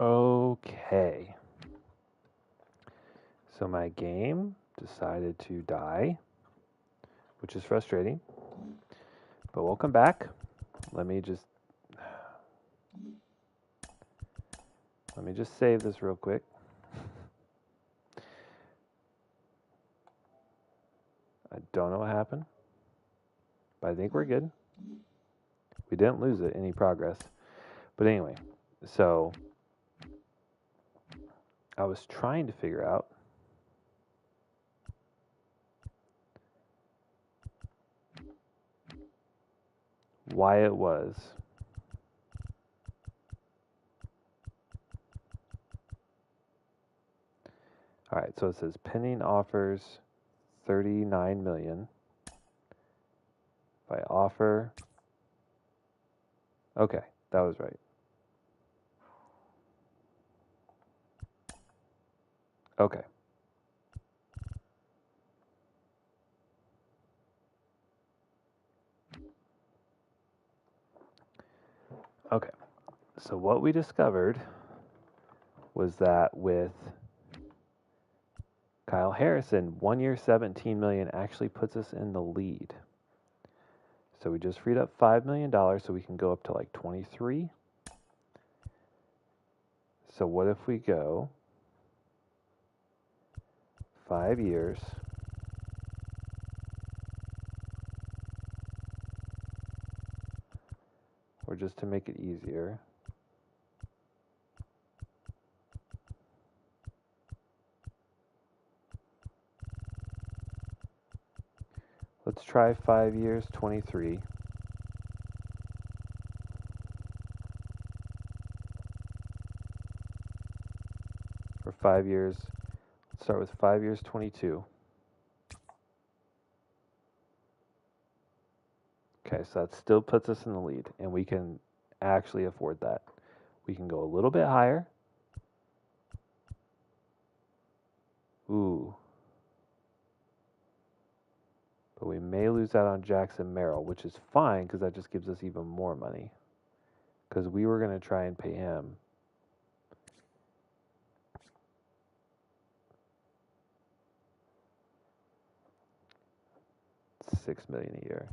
Okay. So my game decided to die, which is frustrating. But welcome back. Let me just save this real quick. I don't know what happened, but I think we're good. We didn't lose it, any progress. But anyway, so I was trying to figure out why it was all right. So it says pending offers 39 million. If I offer, okay, that was right. Okay. Okay. So what we discovered was that with Kyle Harrison, 1 year, 17 million actually puts us in the lead. So we just freed up $5 million so we can go up to like 23. So what if we go 5 years, or just to make it easier, let's try 5 years, 23. For 5 years, let's start with 5 years, 22. Okay, so that still puts us in the lead, and we can actually afford that. We can go a little bit higher. Ooh. But we may lose out on Jackson Merrill, which is fine because that just gives us even more money. Because we were going to try and pay him $6 million a year.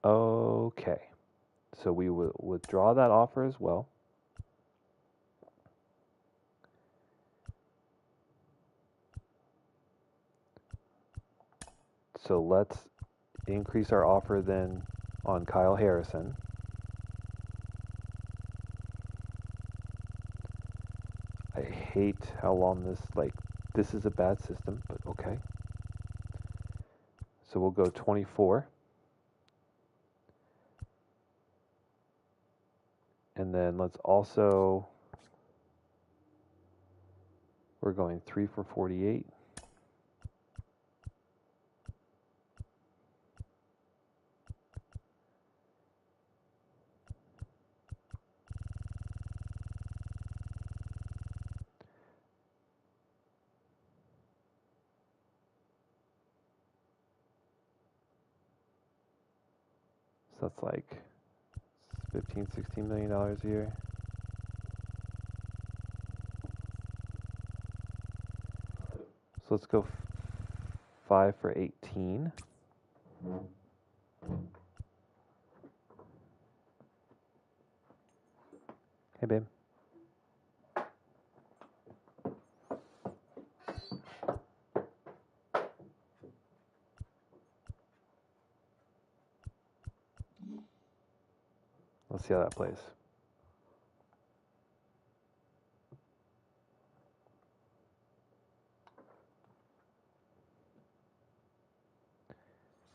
Okay. So we will withdraw that offer as well. So let's increase our offer then on Kyle Harrison. I hate how long this is a bad system, but okay. So we'll go 24. And then let's also, we're going 3 for 48. So that's like $15-16 million a year. So let's go 5 for 18. Hey, babe. Let's see how that plays.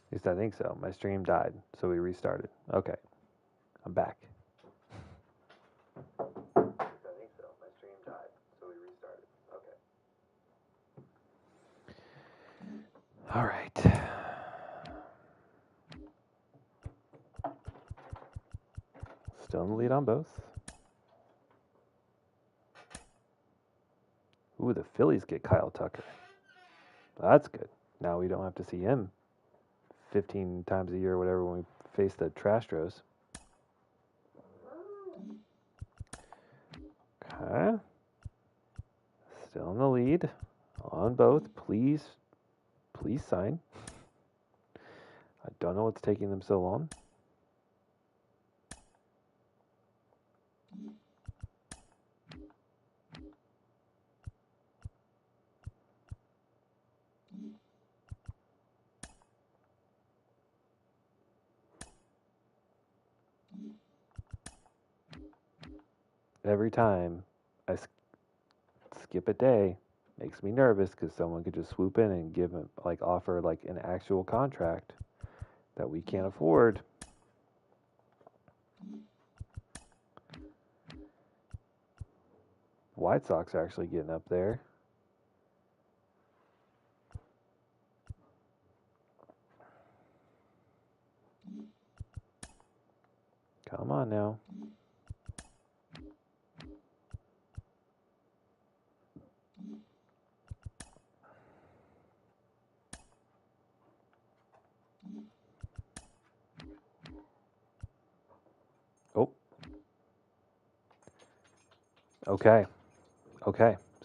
At least I think so. My stream died, so we restarted. Okay, I'm back. At least I think so. My stream died, so we restarted. Okay. All right. Still in the lead on both. Ooh, the Phillies get Kyle Tucker. That's good. Now we don't have to see him 15 times a year or whatever when we face the Trastros. Okay. Still in the lead on both. Please sign. I don't know what's taking them so long. Every time I skip a day, makes me nervous because someone could just swoop in and give him, like, offer like an actual contract that we can't afford. White Sox are actually getting up there. Come on now. Oh. Okay.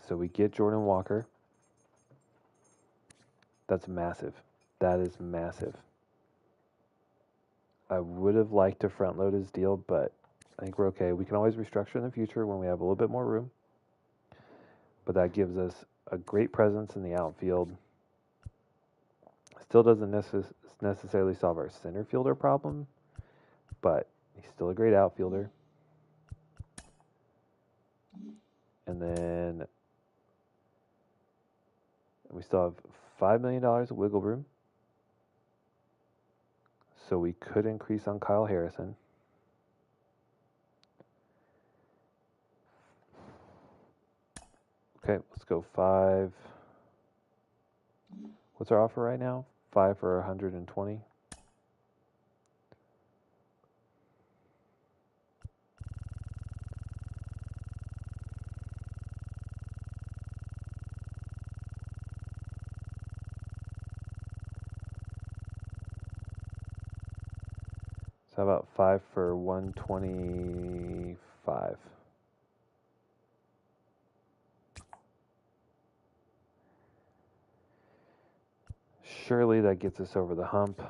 So we get Jordan Walker. That's massive. That is massive. I would have liked to front load his deal, but I think we're okay. We can always restructure in the future when we have a little bit more room. But that gives us a great presence in the outfield. Still doesn't necessarily solve our center fielder problem, but he's still a great outfielder. And then we still have $5 million of wiggle room. So we could increase on Kyle Harrison. Okay, let's go 5. What's our offer right now? 5 for 120. So how about 5 for 125? Surely that gets us over the hump.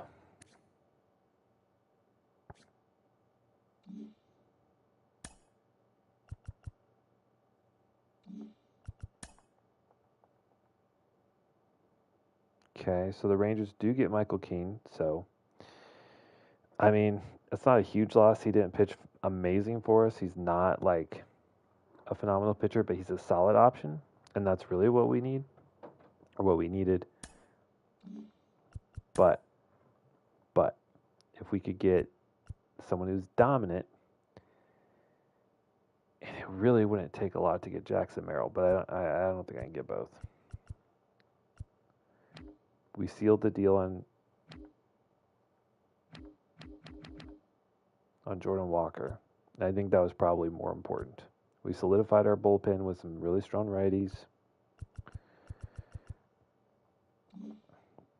Okay, so the Rangers do get Michael Keane. So, I mean, it's not a huge loss. He didn't pitch amazing for us. He's not like a phenomenal pitcher, but he's a solid option. And that's really what we need, or what we needed. But if we could get someone who's dominant, and it really wouldn't take a lot to get Jackson Merrill, but I don't think I can get both. We sealed the deal on Jordan Walker. And I think that was probably more important. We solidified our bullpen with some really strong righties.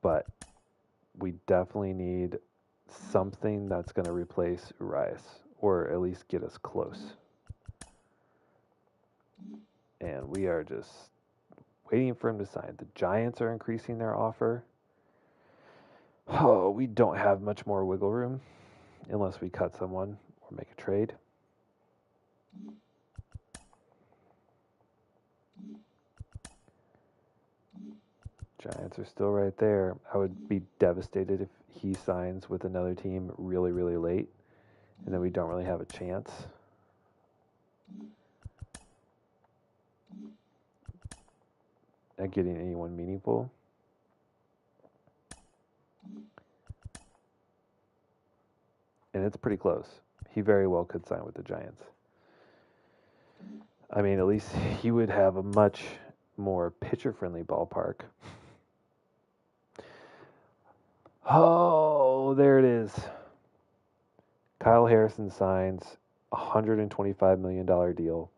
But we definitely need something that's going to replace Urias, or at least get us close. And we are just waiting for him to sign. The Giants are increasing their offer. Oh, we don't have much more wiggle room unless we cut someone or make a trade. Giants are still right there. I would be devastated if he signs with another team really, really late, and then we don't really have a chance. At getting anyone meaningful. And it's pretty close. He very well could sign with the Giants. I mean, at least he would have a much more pitcher-friendly ballpark. Oh, there it is. Kyle Harrison signs a $125 million deal.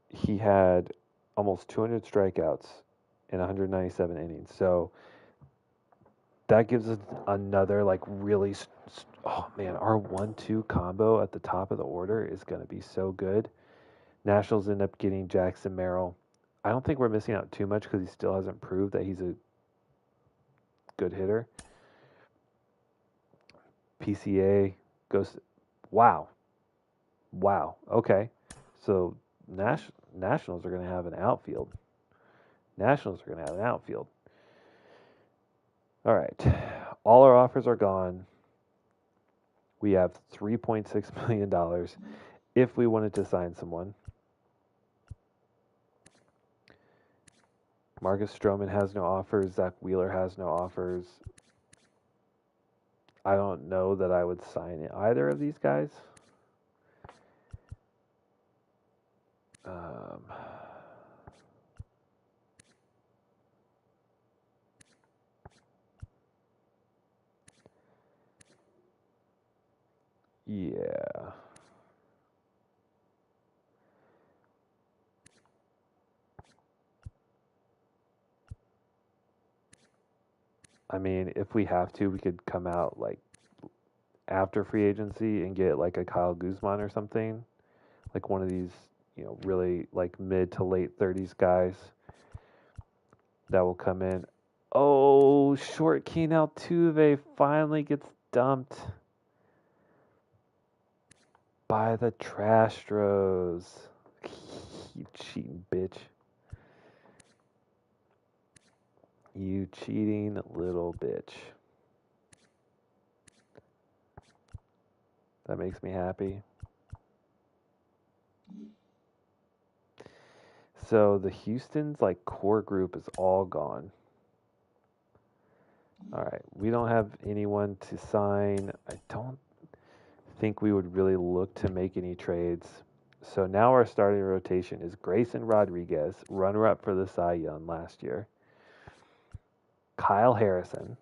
He had almost 200 strikeouts in 197 innings. So that gives us another like really. Oh man, our 1-2 combo at the top of the order is going to be so good. Nationals end up getting Jackson Merrill. I don't think we're missing out too much because he still hasn't proved that he's a good hitter. PCA goes. Wow. Okay. So Nationals are going to have an outfield. All right. All our offers are gone. We have $3.6 million if we wanted to sign someone. Marcus Stroman has no offers. Zach Wheeler has no offers. I don't know that I would sign either of these guys. Yeah. I mean, if we have to, we could come out like after free agency and get like a Kyle Guzman or something, like one of these, really like mid to late 30s guys that will come in. Oh, short Keen Altuve finally gets dumped by the Trastros. You cheating bitch. You cheating little bitch. That makes me happy. So the Houston's like core group is all gone. All right, we don't have anyone to sign. I don't think we would really look to make any trades. So now our starting rotation is Grayson Rodriguez, runner-up for the Cy Young last year. Kyle Harrison,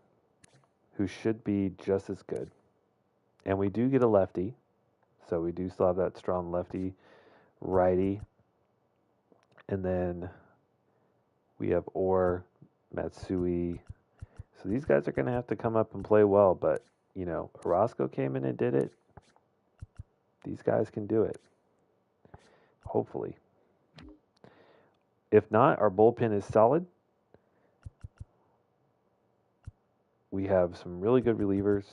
who should be just as good. And we do get a lefty, so we do still have that strong lefty righty. And then we have Orr, Matsui. So these guys are going to have to come up and play well, but, Orozco came in and did it. These guys can do it. Hopefully. If not, our bullpen is solid. We have some really good relievers.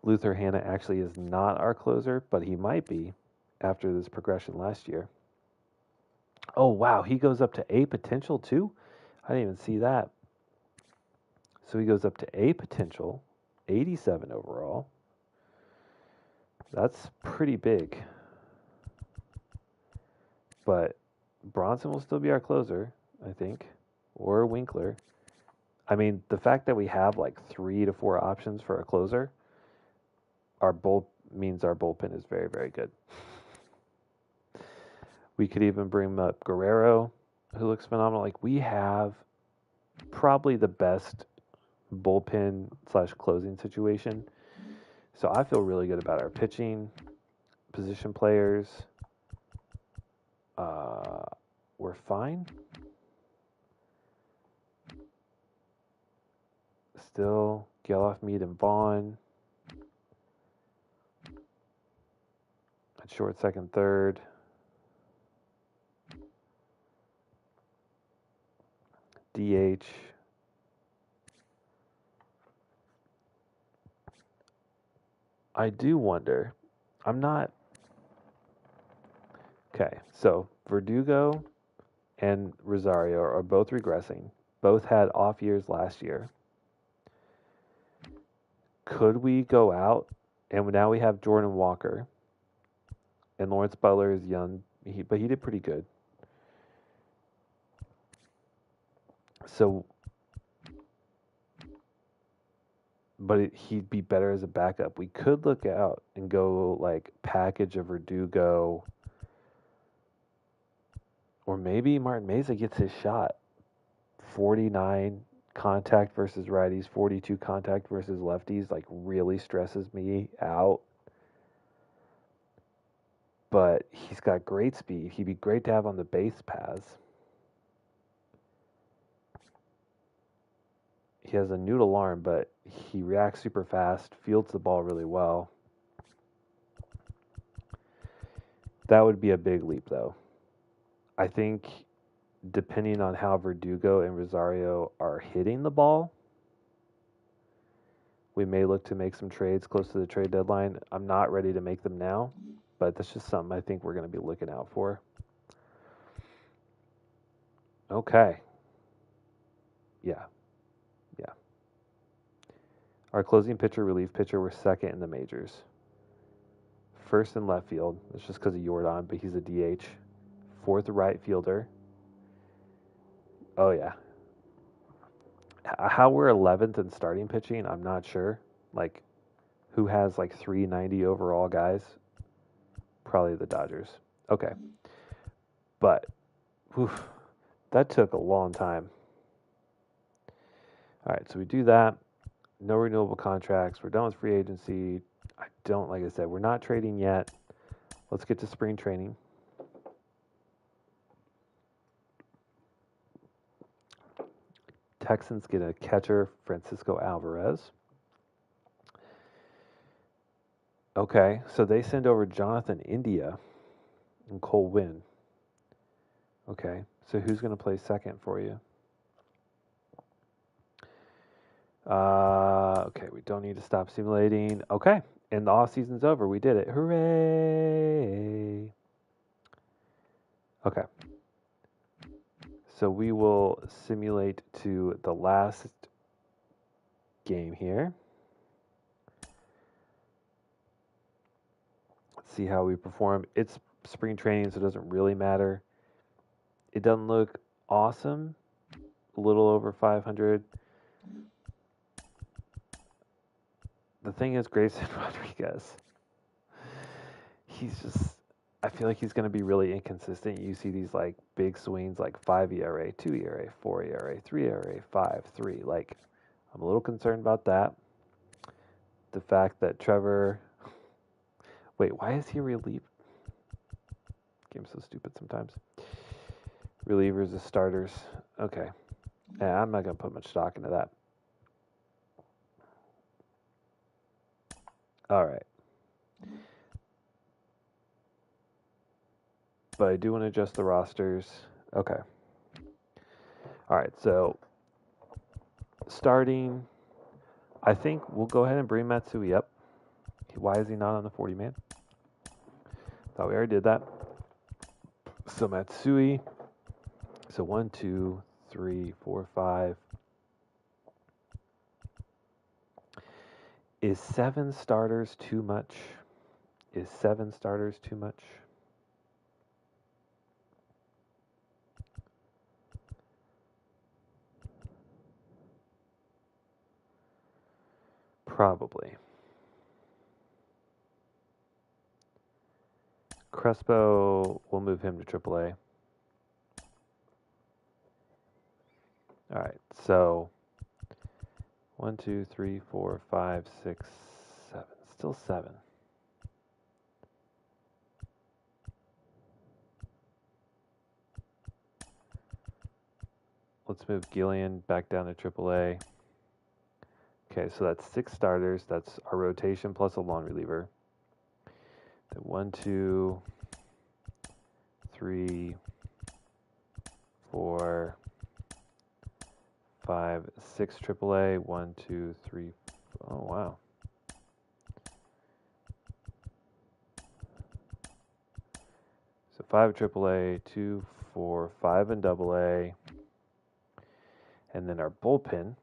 Luther Hanna actually is not our closer, but he might be after this progression last year. Oh, wow. He goes up to A potential, too? I didn't even see that. So he goes up to A potential, 87 overall. That's pretty big. But Bronson will still be our closer, I think, or Winkler. I mean, the fact that we have like 3 to 4 options for a closer, means our bullpen is very, very good. We could even bring up Guerrero, who looks phenomenal. Like, we have probably the best bullpen / closing situation. So I feel really good about our pitching, position players. We're fine. Still, Geloff, Mead, and Vaughn. At short, second, third. DH. I do wonder. I'm not. Okay, so Verdugo and Rosario are both regressing. Both had off years last year. Could we go out and now we have Jordan Walker and Lawrence Butler is young, but he did pretty good. So, but he'd be better as a backup. We could look out and go like package of Verdugo, or maybe Martin Meza gets his shot. 49 contact versus righties, 42 contact versus lefties, like really stresses me out. But he's got great speed. He'd be great to have on the base paths. he has a noodle arm, but he reacts super fast, fields the ball really well. That would be a big leap, though. I think depending on how Verdugo and Rosario are hitting the ball, we may look to make some trades close to the trade deadline. I'm not ready to make them now, but that's just something I think we're going to be looking out for. Okay. Yeah. Our closing pitcher, relief pitcher, were second in the majors. First in left field. It's just because of Jordan, but he's a DH. Fourth right fielder. Oh, yeah. How we're 11th in starting pitching, I'm not sure. Like, who has like 390 overall guys? Probably the Dodgers. Okay. But, whew, that took a long time. All right, so we do that. No renewable contracts. We're done with free agency. Like I said, we're not trading yet. Let's get to spring training. Texans get a catcher, Francisco Alvarez. Okay, so they send over Jonathan India and Cole Winn. Okay, so who's going to play second for you? Okay, we don't need to stop simulating. Okay, and the off season's over. We did it. Hooray! Okay. So we will simulate to the last game here. Let's see how we perform. It's spring training, so it doesn't really matter. It doesn't look awesome. A little over 500. The thing is, Grayson Rodriguez, I feel like he's going to be really inconsistent. You see these like big swings, like 5 ERA, 2 ERA, 4 ERA, 3 ERA, 5, 3. Like, I'm a little concerned about that. The fact that Trevor, wait, why is he relieved? Game's so stupid sometimes. Relievers as starters. Okay. Yeah, I'm not going to put much stock into that. All right. But I do want to adjust the rosters. Okay. All right, so starting, I think we'll go ahead and bring Matsui up. Why is he not on the 40-man? Thought we already did that. So Matsui. So 1, 2, 3, 4, 5. Is 7 starters too much? Is 7 starters too much? Probably. Crespo, we'll move him to AAA. All right, so 1, 2, 3, 4, 5, 6, 7. Still 7. Let's move Gillian back down to AAA. Okay, so that's 6 starters. That's our rotation plus a long reliever. Then 1, 2, 3, 4, 5, 6 AAA. 1, 2, 3. Oh, wow. So 5 AAA, 2, 4, 5 in AA. And then our bullpen.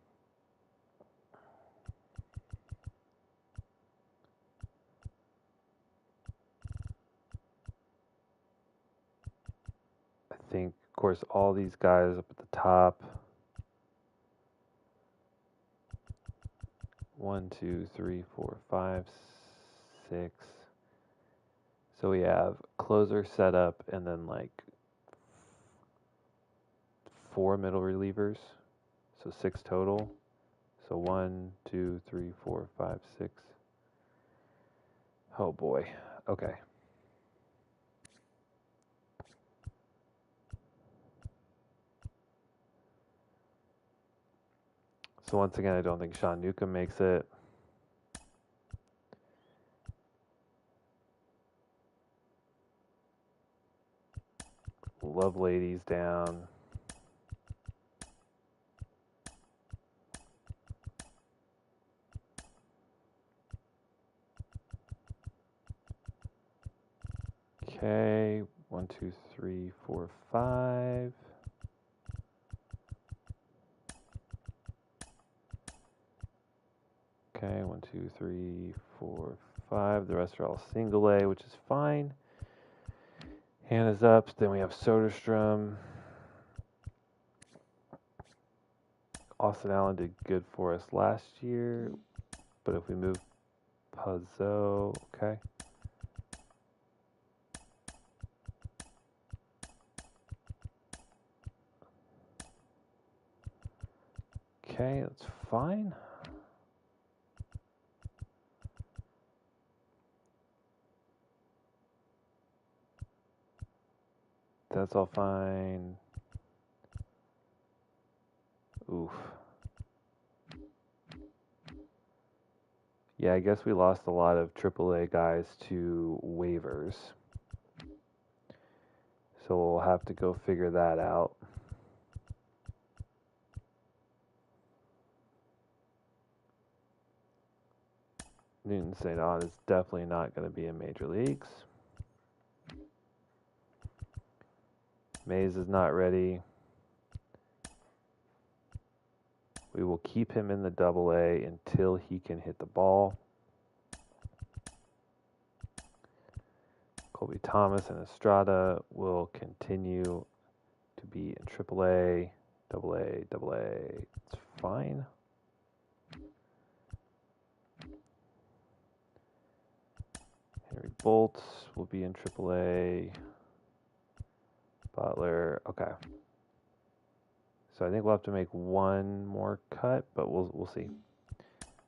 I think, of course, all these guys up at the top. 1, 2, 3, 4, 5, 6. So we have closer setup and then like 4 middle relievers. So 6 total. So 1, 2, 3, 4, 5, 6. Oh boy. Okay. So once again, I don't think Sean Newcomb makes it. Love Ladies down. Okay, 1, 2, 3, 4, 5. Okay, 1, 2, 3, 4, 5. The rest are all single A, which is fine. Hannah's up. Then we have Soderstrom. Austin Allen did good for us last year, but if we move Puzo, okay. Okay, that's fine. That's all fine. Oof. Yeah, I guess we lost a lot of AAA guys to waivers. So we'll have to go figure that out. Newton St. Aud is definitely not going to be in major leagues. Mays is not ready. We will keep him in the AA until he can hit the ball. Colby Thomas and Estrada will continue to be in AAA, AA. It's fine. Henry Bolts will be in AAA. Butler, okay. So I think we'll have to make one more cut, but we'll see.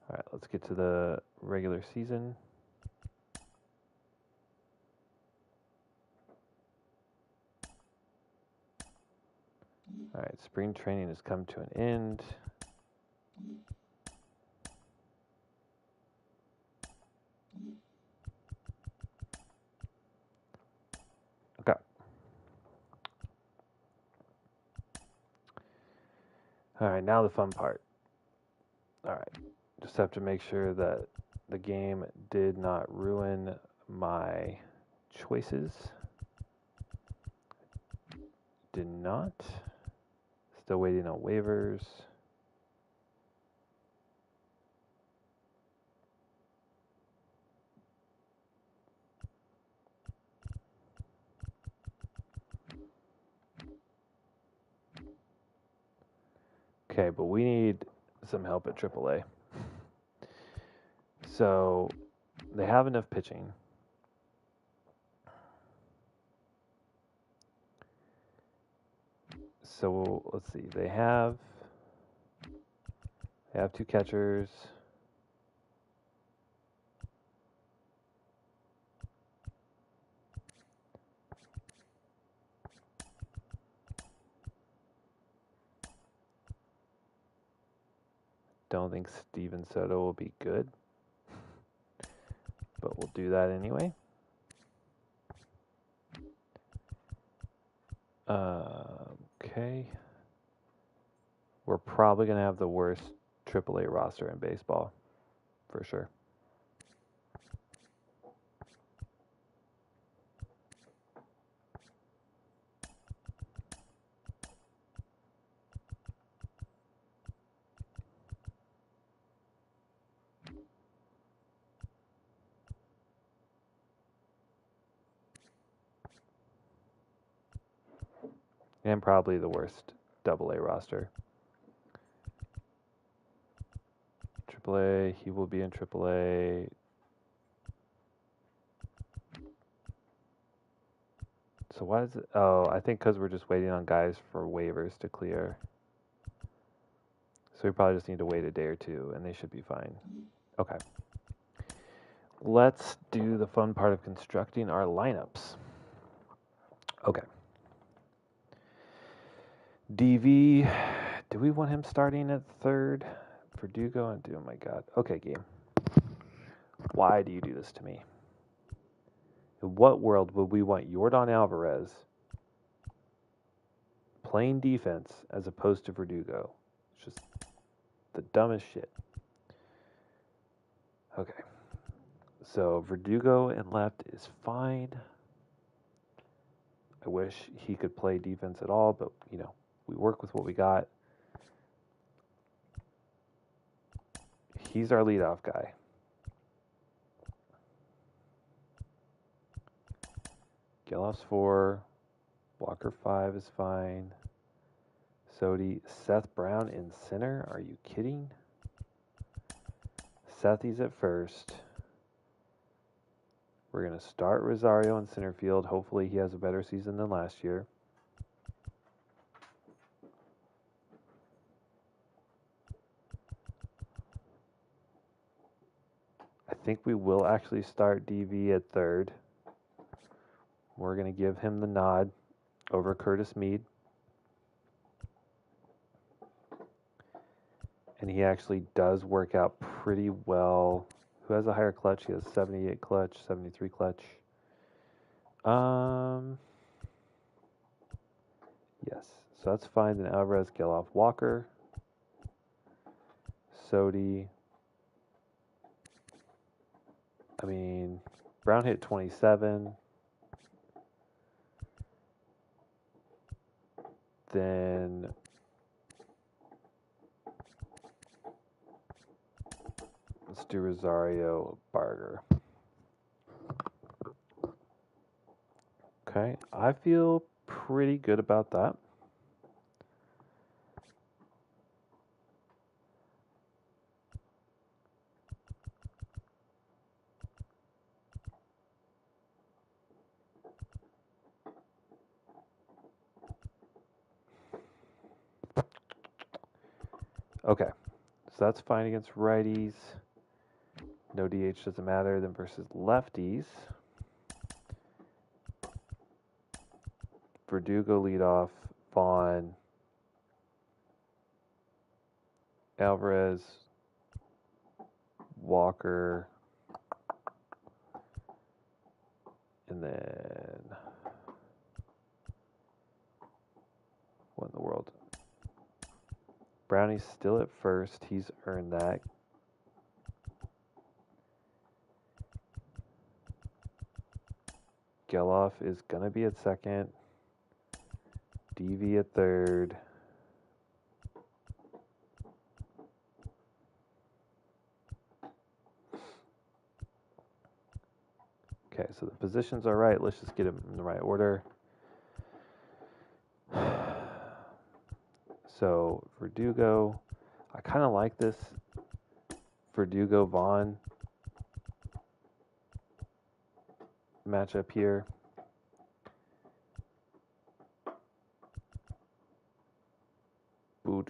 All right, let's get to the regular season. All right, spring training has come to an end. Okay. All right, now the fun part. All right, just have to make sure that the game did not ruin my choices. Did not. Still waiting on waivers. Okay, but we need some help at AAA. So they have enough pitching. So let's see. They have two catchers. Don't think Steven Soto will be good, but we'll do that anyway. Okay. We're probably going to have the worst AAA roster in baseball, for sure. And probably the worst AA roster. AAA, he will be in AAA. So why is it? Oh, I think because we're just waiting on guys for waivers to clear. So we probably just need to wait a day or two, and they should be fine. Okay. Let's do the fun part of constructing our lineups. Okay. DV, do we want him starting at third? Verdugo and oh my god. Okay, game. Why do you do this to me? In what world would we want Yordan Alvarez playing defense as opposed to Verdugo? It's just the dumbest shit. Okay. So Verdugo and left is fine. I wish he could play defense at all, but you know, we work with what we got. He's our leadoff guy. Geloff's 4. Walker 5 is fine. Sodi, Seth Brown in center. Are you kidding? Sethy's at first. We're going to start Rosario in center field. Hopefully he has a better season than last year. I think we will actually start DV at third. We're going to give him the nod over Curtis Mead. And he actually does work out pretty well. Who has a higher clutch? He has 78 clutch, 73 clutch. Yes, so that's fine. Then Alvarez, Geloff, Walker, Sodi. I mean, Brown hit 27. Then let's do Rosario, Barger. Okay, I feel pretty good about that. Okay, so that's fine against righties. No DH doesn't matter. Then versus lefties. Verdugo leadoff, Vaughn, Alvarez, Walker, and then what in the world? Brownie's still at first. He's earned that. Geloff is going to be at second. DV at third. Okay, so the positions are right. Let's just get them in the right order. So, Verdugo. I kind of like this Verdugo-Vaughn matchup here. But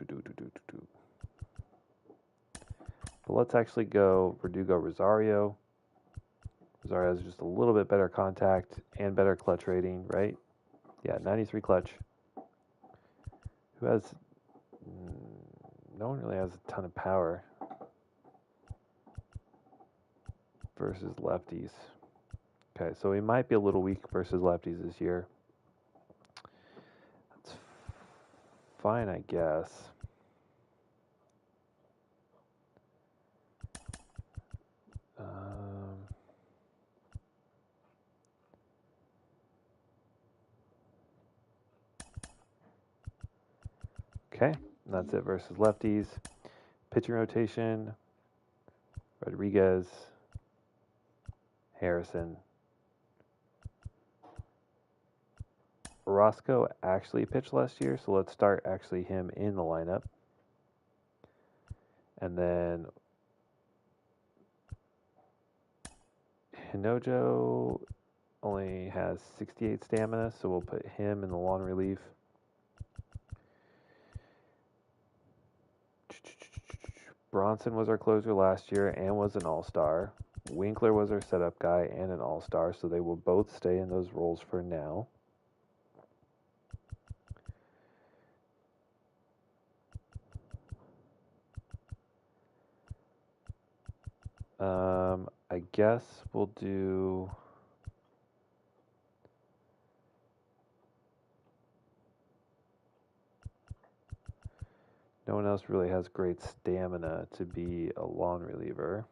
let's actually go Verdugo-Rosario. Rosario has just a little bit better contact and better clutch rating, right? Yeah, 93 clutch. Who has... No one really has a ton of power versus lefties. Okay, so we might be a little weak versus lefties this year. That's fine, I guess. Okay, that's it versus lefties. Pitching rotation, Rodriguez, Harrison. Roscoe actually pitched last year, so let's start actually him in the lineup. And then Hinojo only has 68 stamina, so we'll put him in the long relief. Bronson was our closer last year and was an all-star. Winkler was our setup guy and an all-star, so they will both stay in those roles for now. I guess we'll do. No one else really has great stamina to be a long reliever.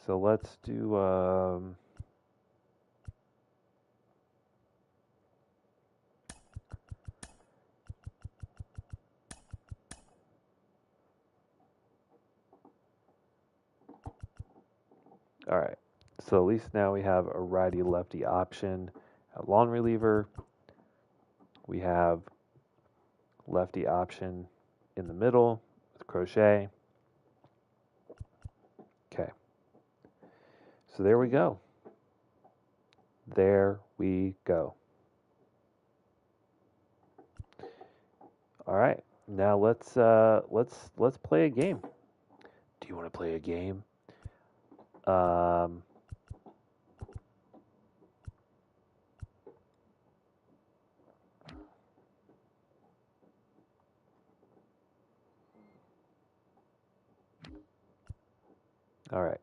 So let's do. All right. So at least now we have a righty-lefty option at long reliever. We have lefty option in the middle with Crochet. Okay. So there we go. There we go. All right. Now let's play a game. Do you want to play a game? All right.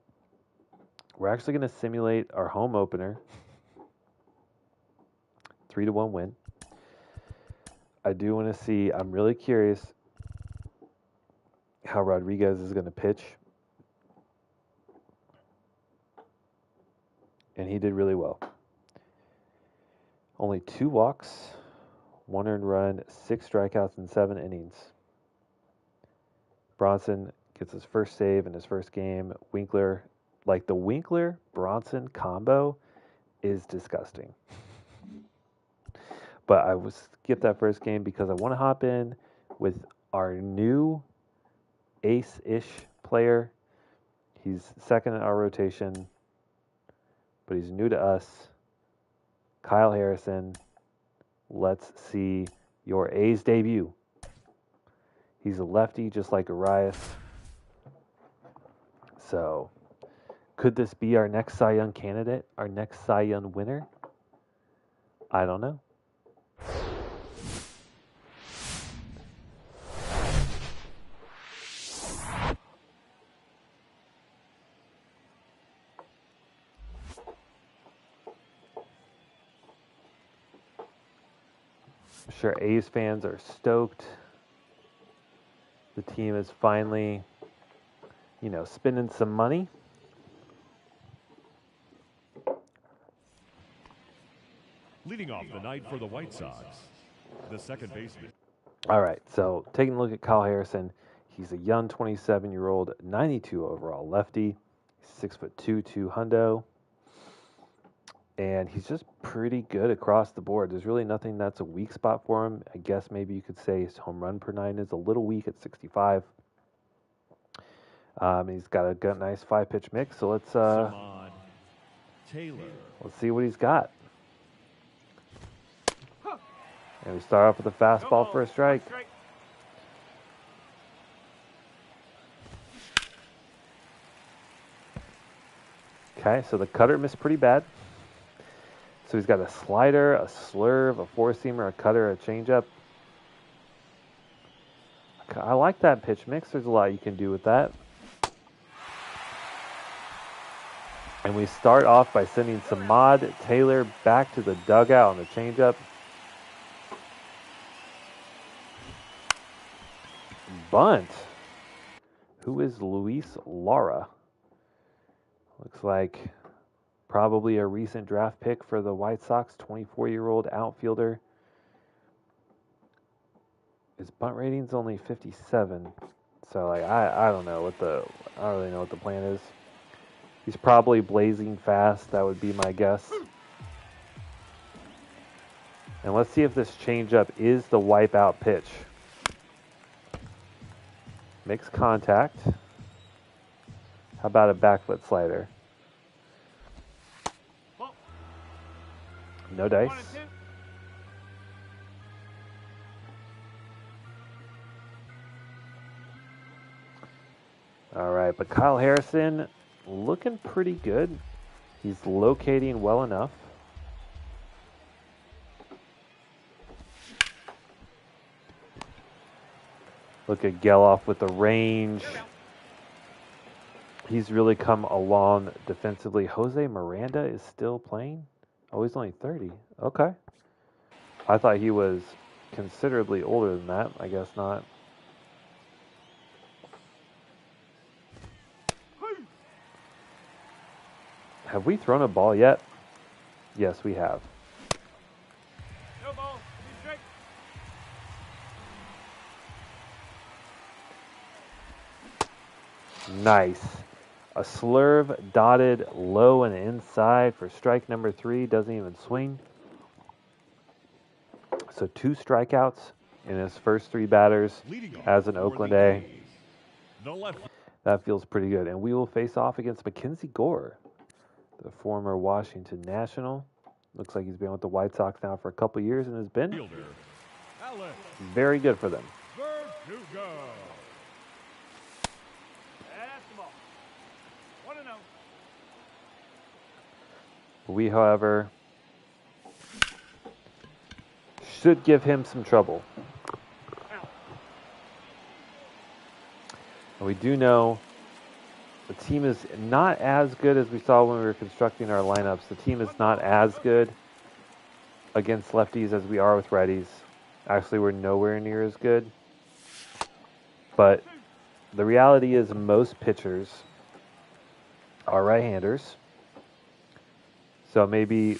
We're actually going to simulate our home opener. 3-1 win. I do want to see, I'm really curious how Rodriguez is going to pitch. And he did really well. Only 2 walks, 1 earned run, 6 strikeouts in 7 innings. Bronson gets his first save in his first game. Winkler, like the Winkler-Bronson combo is disgusting. But I will skip that first game because I want to hop in with our new ace-ish player. He's second in our rotation, but he's new to us. Kyle Harrison. Let's see your A's debut. He's a lefty just like Arias. So, could this be our next Cy Young candidate? Our next Cy Young winner? I don't know. I'm sure A's fans are stoked. The team is finally, spending some money. Leading off the night for the White Sox, the second baseman. All right, so taking a look at Kyle Harrison, he's a young 27-year-old, 92 overall lefty, 6'2", 200, and he's just pretty good across the board. There's really nothing that's a weak spot for him. I guess maybe you could say his home run per 9 is a little weak at 65. He's got a nice 5-pitch mix, so let's see what he's got. And we start off with a fastball for a strike. Okay, so the cutter missed pretty bad. So he's got a slider, a slurve, a four-seamer, a cutter, a changeup. I like that pitch mix. There's a lot you can do with that. And we start off by sending Samad Taylor back to the dugout on the changeup. Bunt. Who is Luis Lara? Looks like probably a recent draft pick for the White Sox, 24-year-old outfielder. His bunt rating's only 57. So I don't know I don't really know what the plan is. He's probably blazing fast. That would be my guess. And let's see if this changeup is the wipeout pitch. Makes contact. How about a back foot slider? No dice. All right, but Kyle Harrison looking pretty good. He's locating well enough. Look at Geloff with the range. he's really come along defensively. Jose Miranda is still playing? Oh, he's only 30. Okay. I thought he was considerably older than that. I guess not. Have we thrown a ball yet? Yes, we have. No ball. Strike. Nice. A slurve dotted low and inside for strike number 3. Doesn't even swing. So 2 strikeouts in his first 3 batters as an Oakland A. That feels pretty good. And we will face off against Mackenzie Gore, the former Washington National. Looks like he's been with the White Sox now for a couple years and has been very good for them. We, however, should give him some trouble. And we do know the team is not as good as we saw when we were constructing our lineups. The team is not as good against lefties as we are with righties. Actually, we're nowhere near as good. But the reality is most pitchers are right-handers. So maybe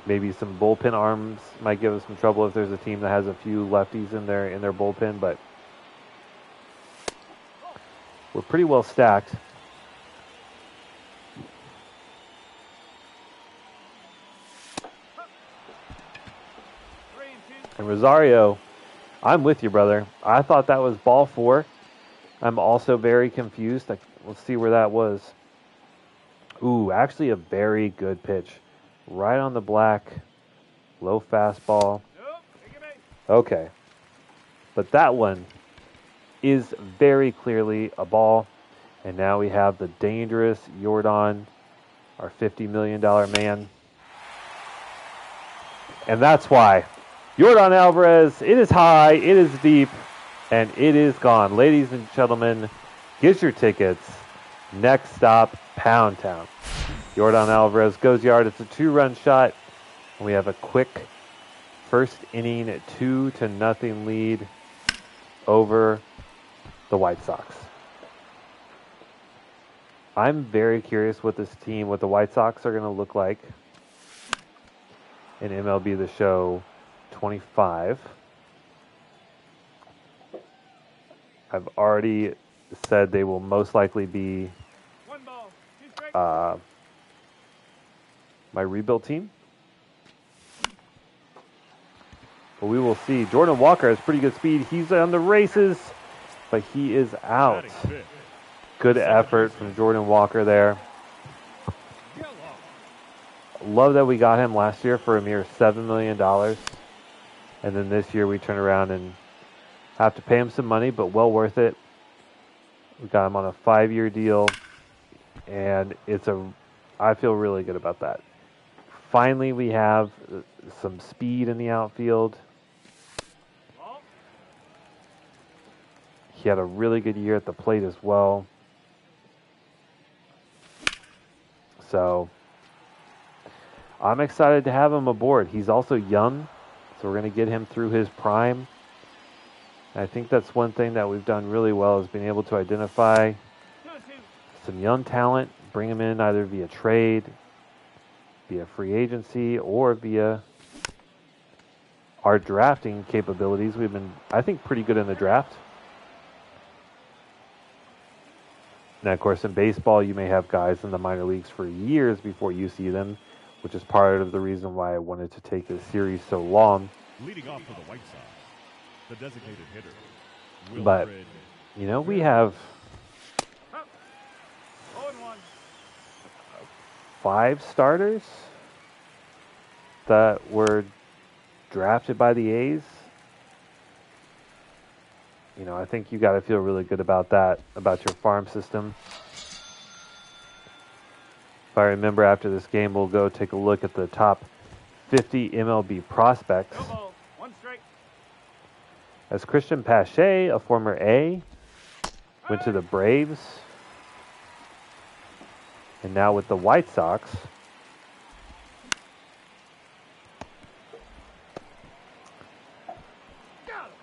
some bullpen arms might give us some trouble if there's a team that has a few lefties in their bullpen, but we're pretty well stacked. And Rosario, I'm with you, brother. I thought that was ball 4. I'm also very confused. Let's see where that was. Ooh, actually a very good pitch. Right on the black. Low fastball. Okay. But that one is very clearly a ball. And now we have the dangerous Yordan, our $50 million man. And that's why. Yordan Alvarez, it is high, it is deep, and it is gone. Ladies and gentlemen, get your tickets. Next stop, Pound Town. Yordan Alvarez goes yard. It's a 2-run shot. And we have a quick first inning 2-0 lead over the White Sox. I'm very curious what the White Sox are going to look like in MLB The Show 25. I've already said they will most likely be my rebuild team. But we will see. Jordan Walker has pretty good speed. He's on the races, but he is out. Good effort from Jordan Walker there. Love that we got him last year for a mere $7 million. And then this year we turn around and have to pay him some money, but well worth it. We got him on a 5-year deal. And I feel really good about that. Finally, we have some speed in the outfield. He had a really good year at the plate as well. So I'm excited to have him aboard. He's also young, so we're going to get him through his prime. And I think that's one thing that we've done really well is being able to identify some young talent, bring them in either via trade, via free agency, or via our drafting capabilities. We've been, I think, pretty good in the draft. Now, of course, in baseball, you may have guys in the minor leagues for years before you see them, which is part of the reason why I wanted to take this series so long. Leading off for the White Sox, the designated hitter. But, you know, we have 5 starters that were drafted by the A's. You know, I think you got to feel really good about that, about your farm system. If I remember after this game, we'll go take a look at the top 50 MLB prospects. As Christian Pache, a former A, went to the Braves. And now with the White Sox,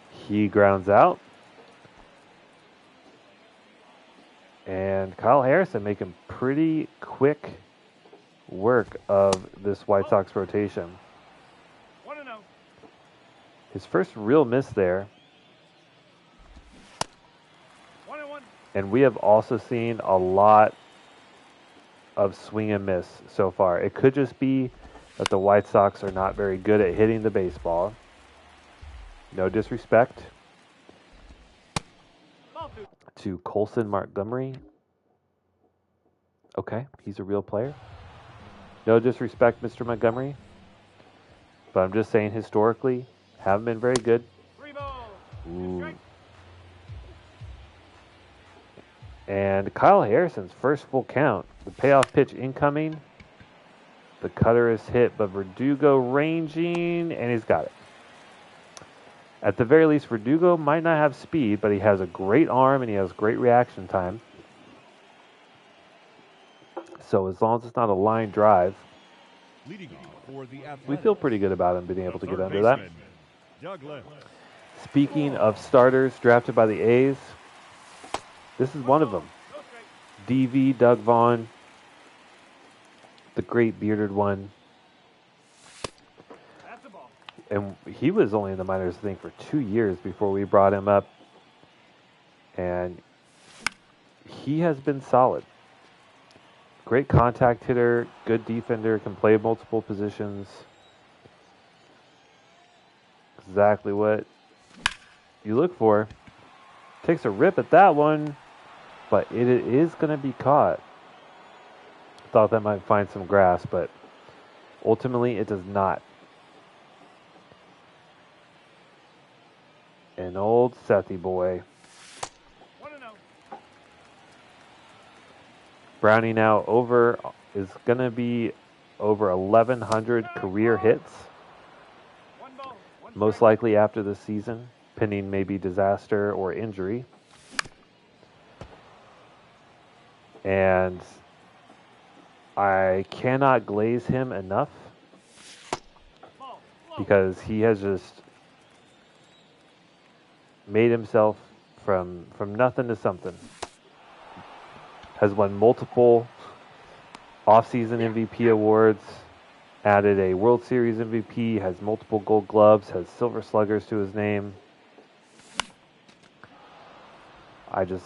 he grounds out. And Kyle Harrison making pretty quick work of this White Sox rotation. 1-0. His first real miss there. 1-1. And we have also seen a lot of swing and miss so far. It could just be that the White Sox are not very good at hitting the baseball. No disrespect to Colson Montgomery. Okay, he's a real player. No disrespect, Mr. Montgomery. But I'm just saying, historically, haven't been very good. 3 balls. Ooh. And Kyle Harrison's first full count. The payoff pitch incoming. The cutter is hit, but Verdugo ranging, and he's got it. At the very least, Verdugo might not have speed, but he has a great arm and he has great reaction time. So as long as it's not a line drive, Leading off for the we feel pretty good about him being able to get under that. Doug Left. Speaking of starters drafted by the A's, this is one of them. DV Doug Vaughn, the great bearded one. That's a ball. And he was only in the minors, I think, for 2 years before we brought him up. And he has been solid. Great contact hitter, good defender, can play multiple positions. Exactly what you look for. Takes a rip at that one, but it is going to be caught. Thought that might find some grass, but ultimately it does not. An old Sethy boy. 1-0. Brownie now is going to be over 1,100 career hits. 1 ball. 1 Most strike. likely after the season, pending maybe disaster or injury. And I cannot glaze him enough Ball. Whoa. because he has just made himself from nothing to something. Has won multiple offseason MVP awards, added a World Series MVP, has multiple Gold Gloves, has Silver Sluggers to his name. I just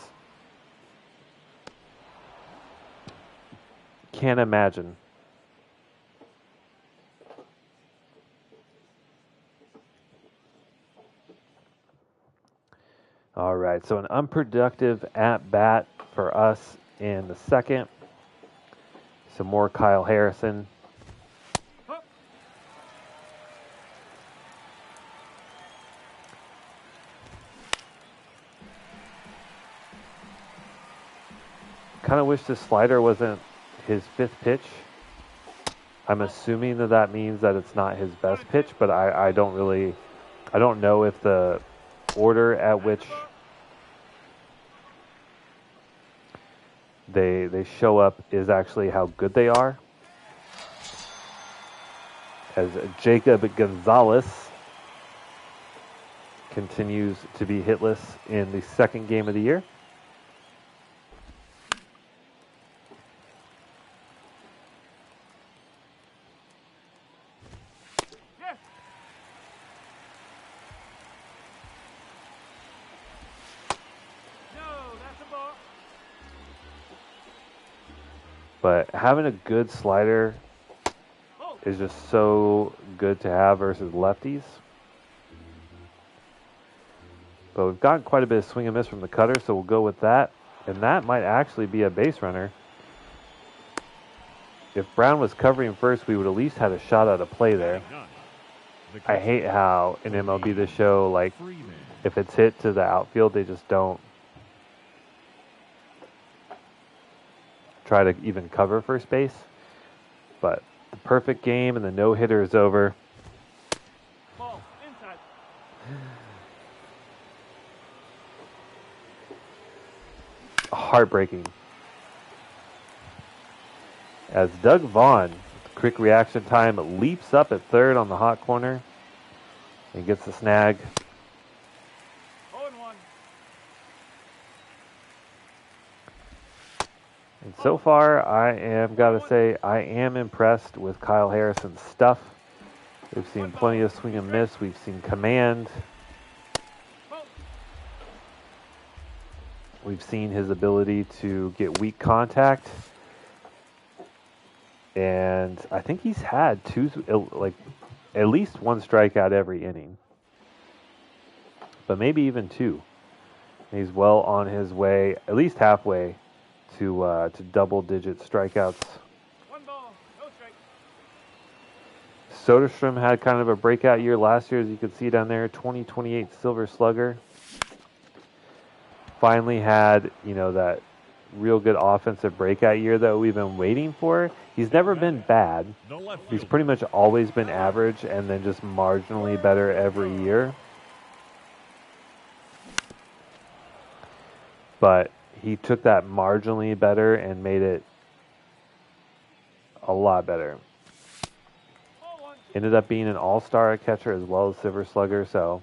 can't imagine. All right, so an unproductive at-bat for us in the second. Some more Kyle Harrison. Hup. Kind of wish the slider wasn't his fifth pitch. I'm assuming that means that it's not his best pitch, but I don't know if the order at which they show up is actually how good they are. As Jacob Gonzalez continues to be hitless in the second game of the year. Yes. No, that's a ball. But having a good slider Oh. is just so good to have versus lefties. But we've gotten quite a bit of swing and miss from the cutter, so we'll go with that. And that might actually be a base runner. If Brown was covering first, we would at least had a shot at a play there. I hate how in MLB The Show, like, if it's hit to the outfield, they just don't try to even cover first base. But the perfect game and the no-hitter is over. Ball. Inside. Heartbreaking. as Doug Vaughn, quick reaction time, leaps up at third on the hot corner and gets the snag. 0-1. And so far, I am impressed with Kyle Harrison's stuff. We've seen plenty of swing and miss. We've seen command. We've seen his ability to get weak contact. And I think he's had at least one strikeout every inning. But maybe even two. He's well on his way, at least halfway, to double-digit strikeouts. 1 ball, no strike. Soderstrom had kind of a breakout year last year, as you could see down there, 2028 Silver Slugger. Finally had, that real good offensive breakout year that we've been waiting for. He's never been bad. He's pretty much always been average and then just marginally better every year. But he took that marginally better and made it a lot better. Ended up being an all-star at catcher as well as Silver Slugger, so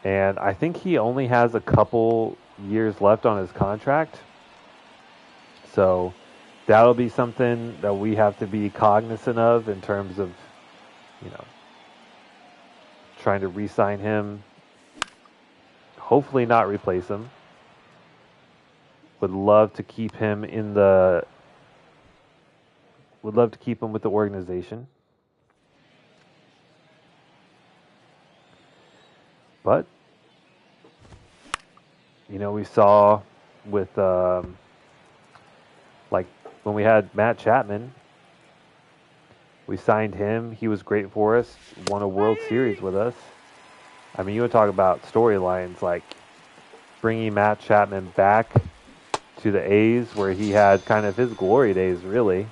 and I think he only has a couple years left on his contract. So that'll be something that we have to be cognizant of in terms of, trying to re-sign him. Hopefully not replace him. Would love to keep him with the organization. But we saw with when we had Matt Chapman, we signed him. He was great for us. Won a World Series with us. I mean, you would talk about storylines like bringing Matt Chapman back to the A's where he had kind of his glory days, really.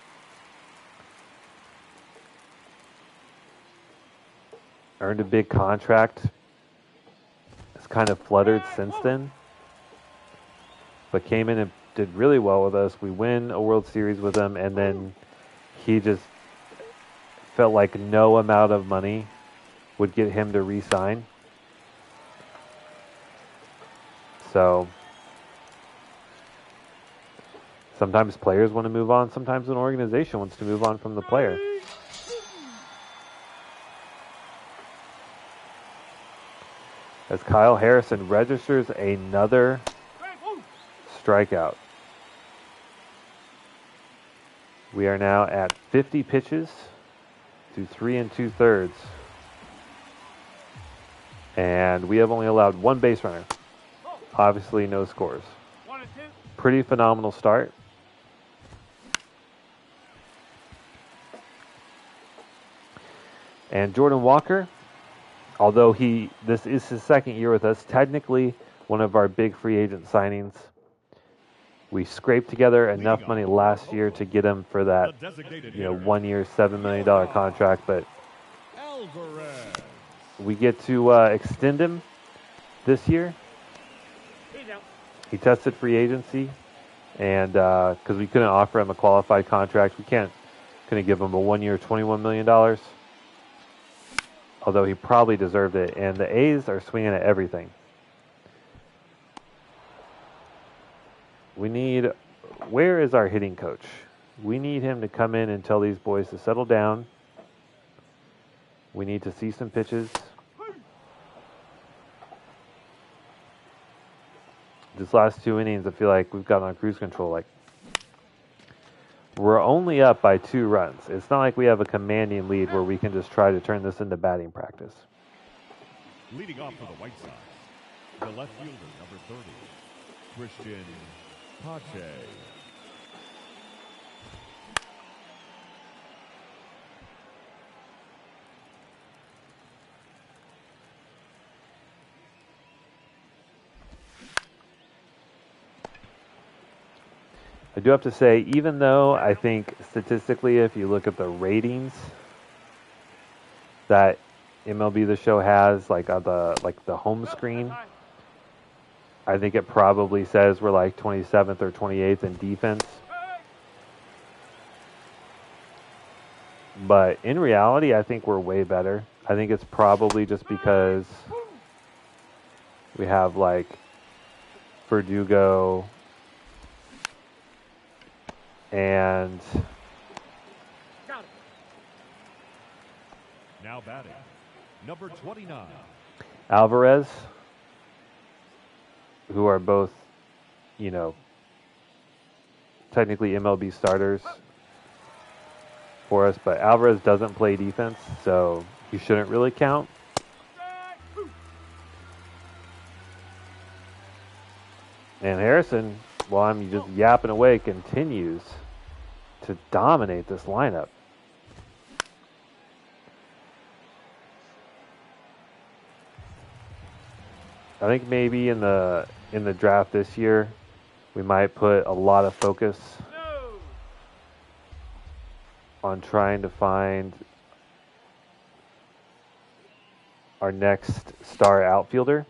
Earned a big contract. It's kind of fluttered since then. But came in and did really well with us. We win a World Series with him, and then he just felt like no amount of money would get him to re-sign. So sometimes players want to move on. Sometimes an organization wants to move on from the player. As Kyle Harrison registers another strikeout. We are now at 50 pitches to 3 2/3. And we have only allowed one base runner. Obviously no scores. 1-2. Pretty phenomenal start. And Jordan Walker, although this is his second year with us, technically one of our big free agent signings. We scraped together enough money last year to get him for that, 1 year, $7 million contract, but we get to extend him this year. He tested free agency, and because we couldn't offer him a qualified contract, we couldn't give him a 1 year, $21 million, although he probably deserved it, and the A's are swinging at everything. Where is our hitting coach? We need him to come in and tell these boys to settle down. We need to see some pitches. This last 2 innings, I feel like we've got on cruise control. We're only up by 2 runs. It's not like we have a commanding lead where we can just try to turn this into batting practice. Leading off for the White Sox, the left fielder, number 30, Christian Pache. I do have to say, even though I think statistically, if you look at the ratings that MLB The Show has, the home screen, I think it probably says we're like 27th or 28th in defense. But in reality, I think we're way better. I think it's probably just because we have like Verdugo and Now batting, number 29. Alvarez, who are both, you know, technically MLB starters for us, but Alvarez doesn't play defense, so he shouldn't really count. And Harrison, while I'm just yapping away, continues to dominate this lineup. I think maybe in the draft this year, we might put a lot of focus on trying to find our next star outfielder.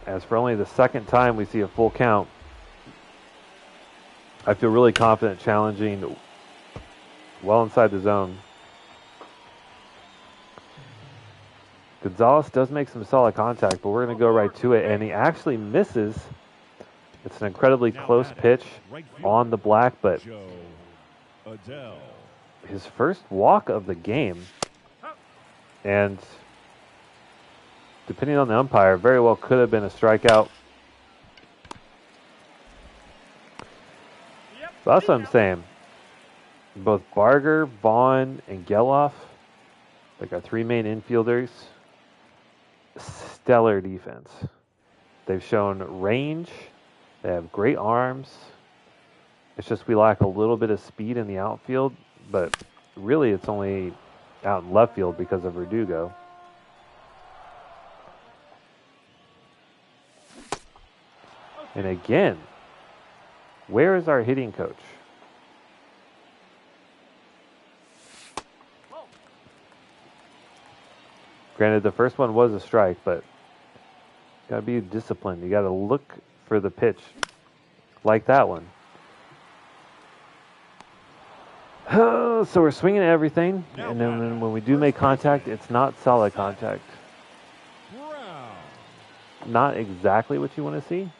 As for only the second time we see a full count, I feel really confident challenging well inside the zone. Gonzalez does make some solid contact, but we're going to go right to it, and he actually misses. It's an incredibly close pitch on the black, but his first walk of the game, and depending on the umpire, very well could have been a strikeout. So that's what I'm saying. Both Barger, Vaughn, and Geloff, like our three main infielders, stellar defense. They've shown range. They have great arms. It's just we lack a little bit of speed in the outfield, but really it's only out in left field because of Verdugo. And again, where is our hitting coach? Granted, the first one was a strike, but gotta be disciplined. You gotta look for the pitch like that one. So we're swinging at everything, and then when we do make contact, it's not solid contact. Not exactly what you want to see.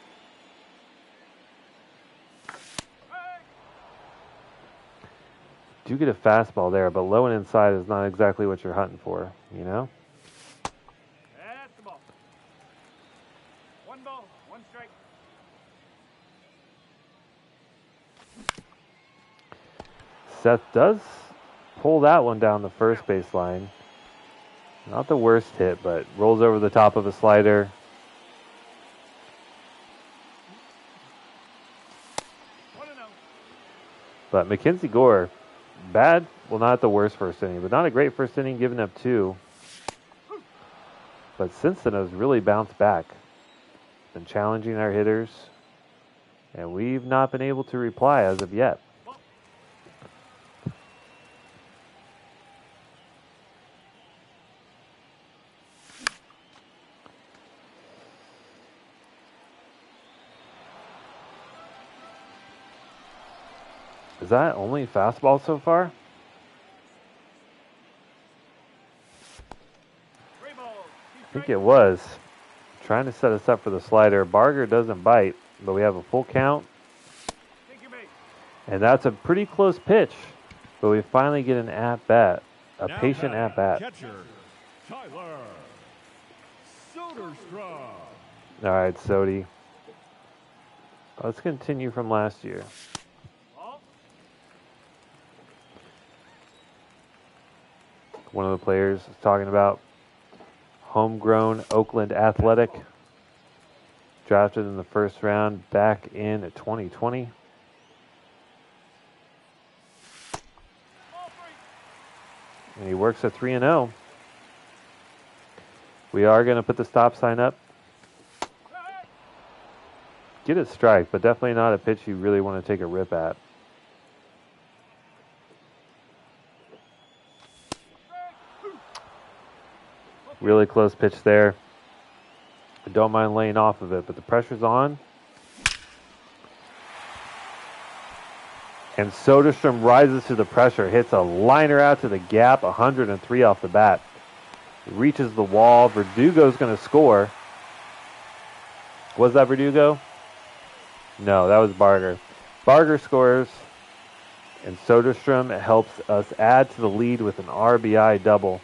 Do get a fastball there, but low and inside is not exactly what you're hunting for, you know? That's the ball. 1 ball, 1 strike. Seth does pull that one down the first base line. Not the worst hit, but rolls over the top of a slider. But Mackenzie Gore, bad, well, not the worst first inning, but not a great first inning, giving up 2. But since then has really bounced back. Been challenging our hitters, and we've not been able to reply as of yet. Is that only fastball so far? 3 balls, 2 I think it was. Trying to set us up for the slider. Barger doesn't bite, but we have a full count. Take your base. And that's a pretty close pitch. But we finally get an at-bat. A Now patient batting, at-bat. Catcher, Tyler Soderstrom. All right, Sodi. Let's continue from last year. Ball. One of the players is talking about homegrown Oakland Athletic. Drafted in the first round back in 2020. Ball 3. And he works at 3-0. We are going to put the stop sign up. Get a strike, but definitely not a pitch you really want to take a rip at. Really close pitch there. I don't mind laying off of it, but the pressure's on. And Soderstrom rises to the pressure, hits a liner out to the gap, 103 off the bat. Reaches the wall. Verdugo's going to score. Was that Verdugo? No, that was Barger. Barger scores, and Soderstrom helps us add to the lead with an RBI double.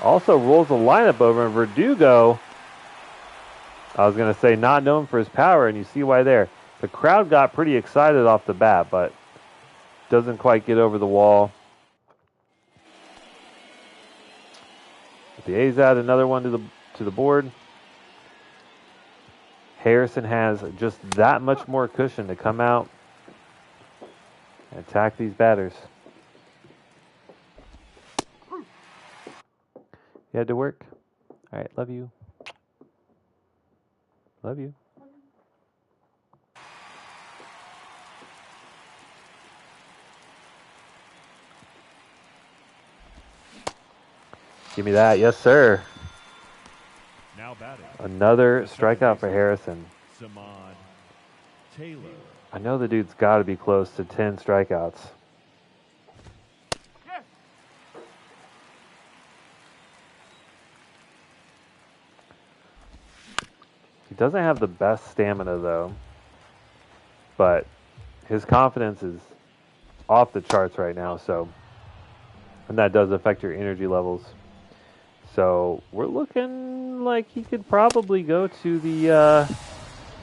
Also rolls the lineup over, and Verdugo, I was going to say not known for his power, and you see why there. The crowd got pretty excited off the bat, but doesn't quite get over the wall. The A's add another one to the board. Harrison has just that much more cushion to come out and attack these batters. You had to work? All right, love you. Love you. Give me that. Yes, sir. Now batting. Another strikeout for Harrison. Samad Taylor. I know the dude's got to be close to 10 strikeouts. Yes. He doesn't have the best stamina, though. But his confidence is off the charts right now, so. And that does affect your energy levels. So we're looking like he could probably go to the,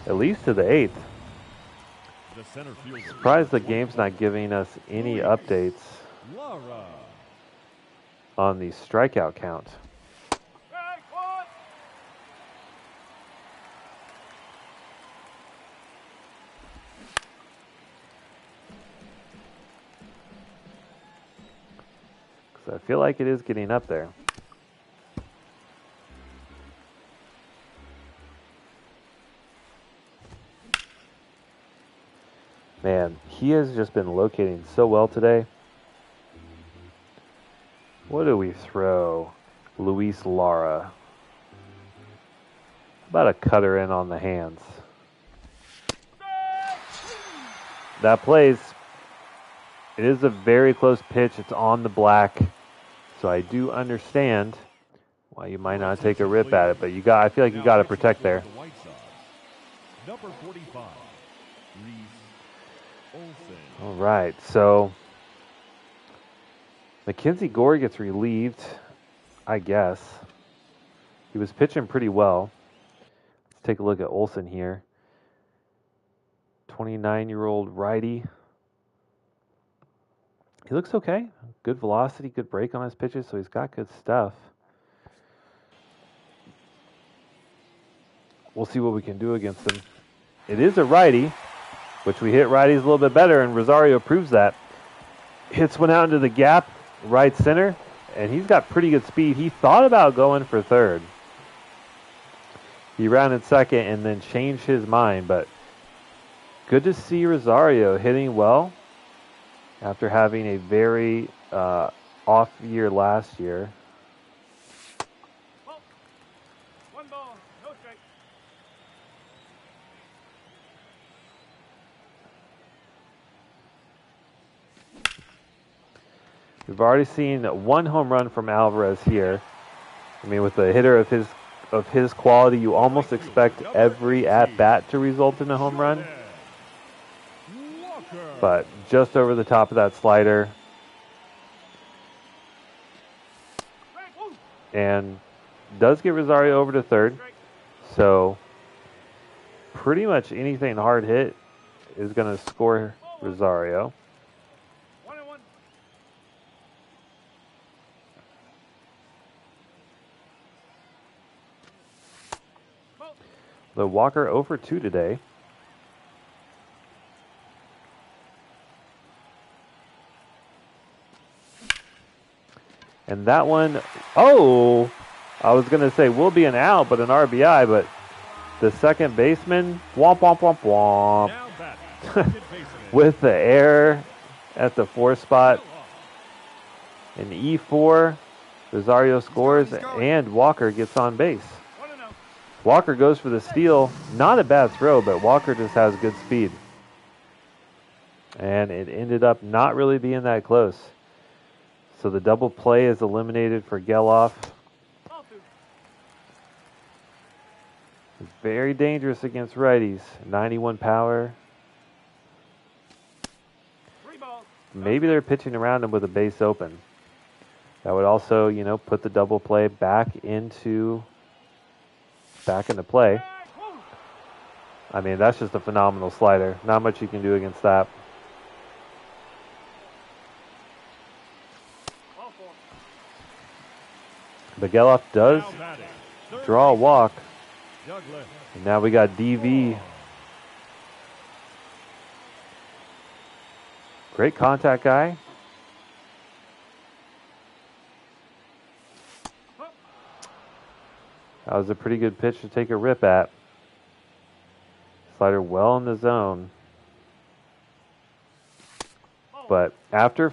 at least to the 8th. The center fielder. Surprised the game's not giving us any updates Lara. on the strikeout count. Strike one. So I feel like it is getting up there. Man, he has just been locating so well today. What do we throw? Luis Lara. How about a cutter in on the hands? That plays. It is a very close pitch. It's on the black. So I do understand why you might not take a rip at it, but I feel like you got to protect there. Number 45. Reese Olson. All right, so Mackenzie Gore gets relieved, I guess. He was pitching pretty well. Let's take a look at Olson here. 29-year-old righty. He looks okay. Good velocity, good break on his pitches, so he's got good stuff. We'll see what we can do against him. It is a righty, which we hit righties a little bit better, and Rosario proves that. Hits one out into the gap, right center, and he's got pretty good speed. He thought about going for third. He rounded second and then changed his mind, but good to see Rosario hitting well after having a very off year last year. Ball. One ball. No strike. We've already seen one home run from Alvarez here. I mean, with a hitter of his quality, you almost expect every at-bat to result in a home run. But just over the top of that slider. And does get Rosario over to third. So pretty much anything hard hit is going to score Rosario. 1-1. The Walker 0 for 2 today. And that one, I was going to say will be an out, but an RBI, but the second baseman, womp, womp, womp, womp. Now batting. Second baseman. With the error at the 4 spot, An E4, Rosario scores, and Walker gets on base. 1-0. Walker goes for the steal. Not a bad throw, but Walker just has good speed. And it ended up not really being that close. So the double play is eliminated for Geloff. Ball 2. Very dangerous against righties. 91 power. 3 balls. Maybe they're pitching around him with a base open. That would also, put the double play back into play. I mean, that's just a phenomenal slider. Not much you can do against that. Ball 4. But Geloff does Now batting, third draw a baseman, walk. Douglas. And now we got DV. Great contact guy. That was a pretty good pitch to take a rip at. Slider well in the zone. But after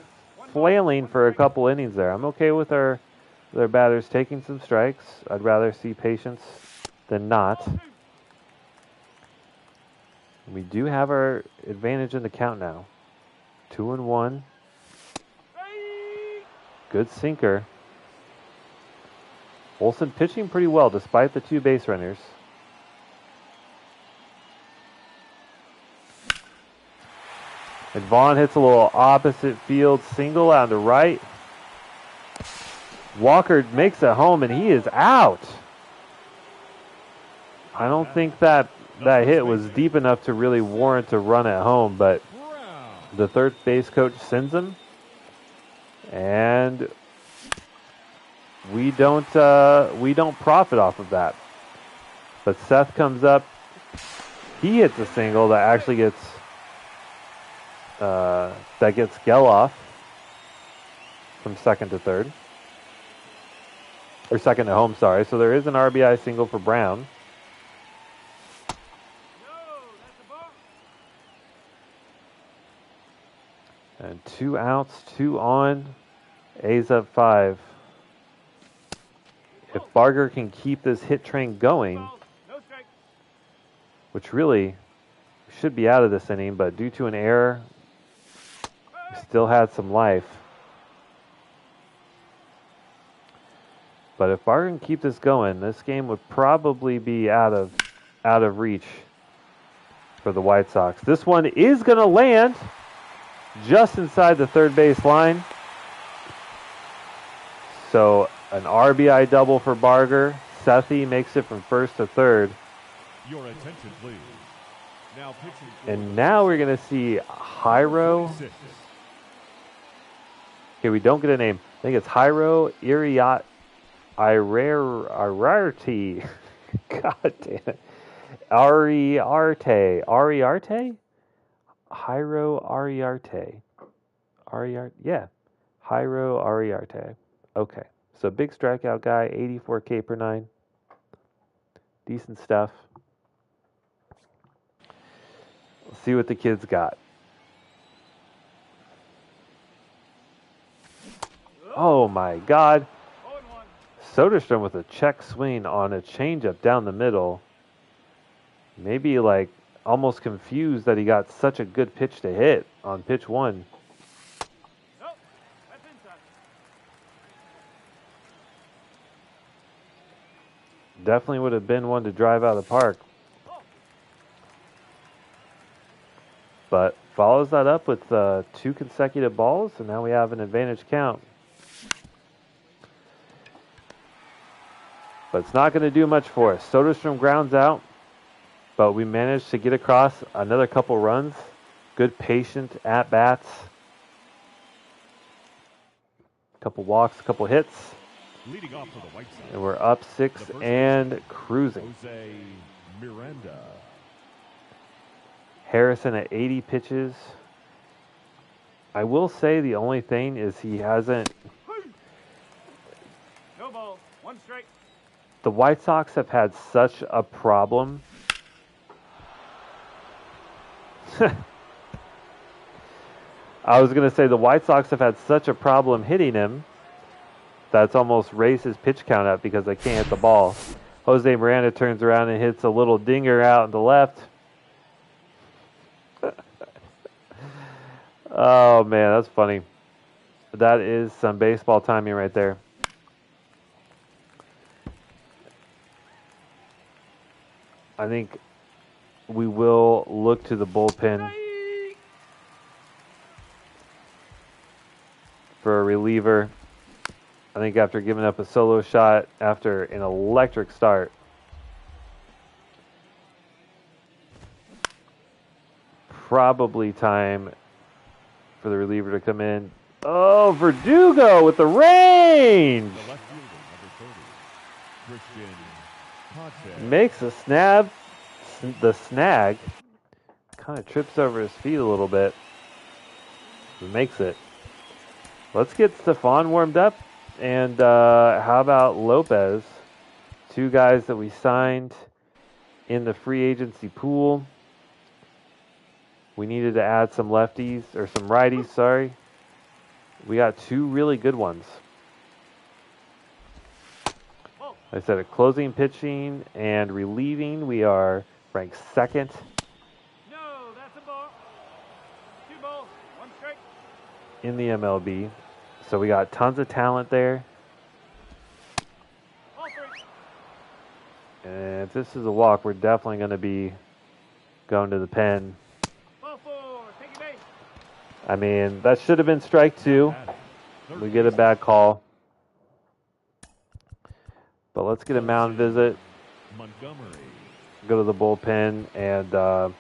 flailing for a couple innings there, I'm okay with their batters taking some strikes. I'd rather see patience than not. We do have our advantage in the count now. 2-1. Good sinker. Olsen pitching pretty well despite the 2 base runners. And Vaughn hits a little opposite field single out to right. Walker makes it home and he is out. I don't think that hit was deep enough to really warrant a run at home, but the third base coach sends him. And we don't profit off of that. But Seth comes up. He hits a single that actually gets Geloff from second to third. Or second to home, sorry. So there is an RBI single for Brown. No, that's a ball. And 2 outs, 2 on. A's up 5. If Barger can keep this hit train going, Balls. No strike. which really should be out of this inning, but due to an error, we still had some life. But if Barger can keep this going, this game would probably be out of reach for the White Sox. This one is going to land just inside the third base line. So an RBI double for Barger. Sethi makes it from first to third. Your attention, please. Now pitching for And the now we're going to see Jairo. 26. Okay, we don't get a name. I think it's Jairo Iriarte. God damn it. Ariarte. Jairo Ariarte. Yeah. Jairo Ariarte. Okay. So big strikeout guy, 84 K per 9. Decent stuff. Let's see what the kids got. Oh my God. 0-1. Soderstrom with a check swing on a changeup down the middle. Maybe like almost confused that he got such a good pitch to hit on pitch 1. Nope, that's inside. Definitely would have been one to drive out of the park. But follows that up with 2 consecutive balls, and now we have an advantage count. But it's not going to do much for us. Soderstrom grounds out, but we managed to get across another couple runs. Good patient at-bats. Couple walks, a couple hits. Leading off for the White Sox, And we're up 6 and cruising. Jose Miranda. Harrison at 80 pitches. I will say the only thing is he hasn't... No ball, 1 strike. The White Sox have had such a problem. I was going to say the White Sox have had such a problem hitting him That's almost raised his pitch count up because I can't hit the ball. Jose Miranda turns around and hits a little dinger out in the left. Oh, man, that's funny. That is some baseball timing right there. I think we will look to the bullpen for a reliever. I think after giving up a solo shot after an electric start, probably time for the reliever to come in. Oh, Verdugo with the range! The left fielder, number 30, Christian. Makes a the snag. Kind of trips over his feet a little bit. Makes it. Let's get Stefan warmed up. And how about Lopez? Two guys that we signed in the free agency pool. We needed to add some lefties, or some righties, sorry. We got two really good ones. Like I said, at closing, pitching, and relieving, we are ranked second. No, that's a ball. 2 balls, 1 strike. In the MLB. So we got tons of talent there. Ball 3. And if this is a walk, we're definitely going to be going to the pen. Ball 4, take your base. I mean, that should have been strike 2. We get a bad call. But let's get a mound visit. Montgomery. Go to the bullpen and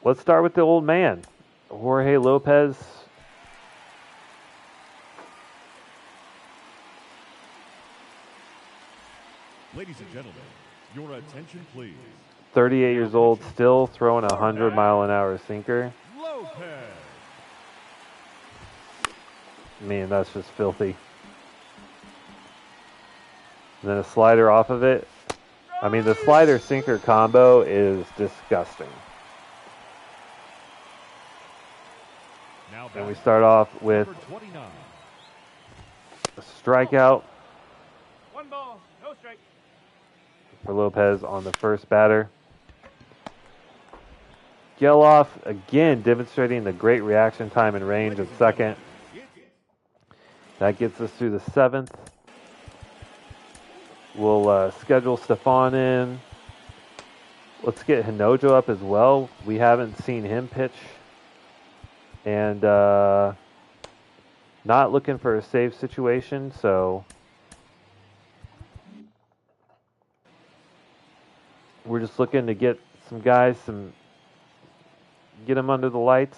let's start with the old man, Jorge Lopez. Ladies and gentlemen, your attention please. 38 years old, still throwing a 100-mile-an-hour sinker. Lopez. Man, that's just filthy. And then a slider off of it. I mean, the slider-sinker combo is disgusting. And we start off with a strikeout 1 ball, no strike. for Lopez on the first batter. Geloff, again, demonstrating the great reaction time and range at second. That gets us through the 7th. We'll schedule Stefan in. Let's get Hinojo up as well. We haven't seen him pitch. And not looking for a save situation, so we're just looking to get some guys, get them under the lights,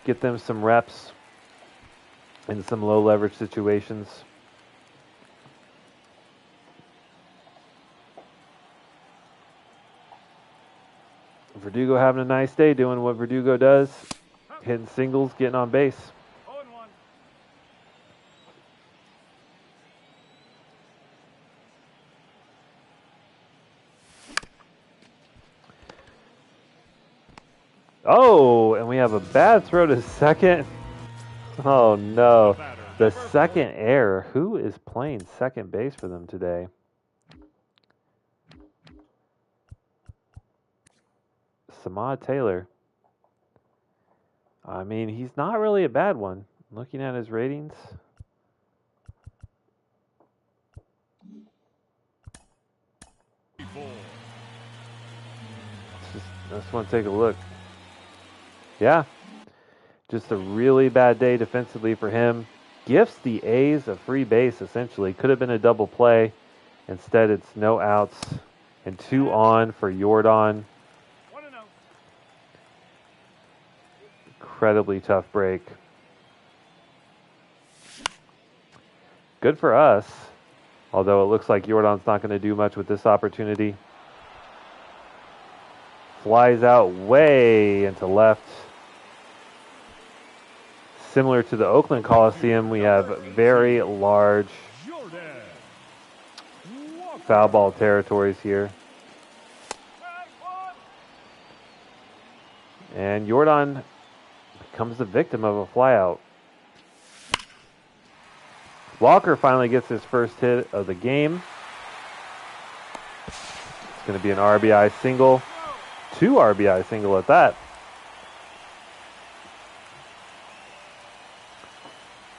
get them some reps in some low leverage situations. Verdugo having a nice day doing what Verdugo does, hitting singles, getting on base. 0-1. Oh, and we have a bad throw to second. Oh no, the second error. Who is playing second base for them today? Samad Taylor. I mean, he's not really a bad one. Looking at his ratings. I just want to take a look. Yeah. Just a really bad day defensively for him. Gifts the A's a free base, essentially. Could have been a double play. Instead, it's no outs and 2 on for Jordan. Incredibly tough break. Good for us, although it looks like Jordan's not going to do much with this opportunity. Flies out way into left. Similar to the Oakland Coliseum, we have very large foul ball territories here. And Jordan becomes the victim of a flyout. Walker finally gets his first hit of the game. It's going to be an RBI single. 2 RBI single at that.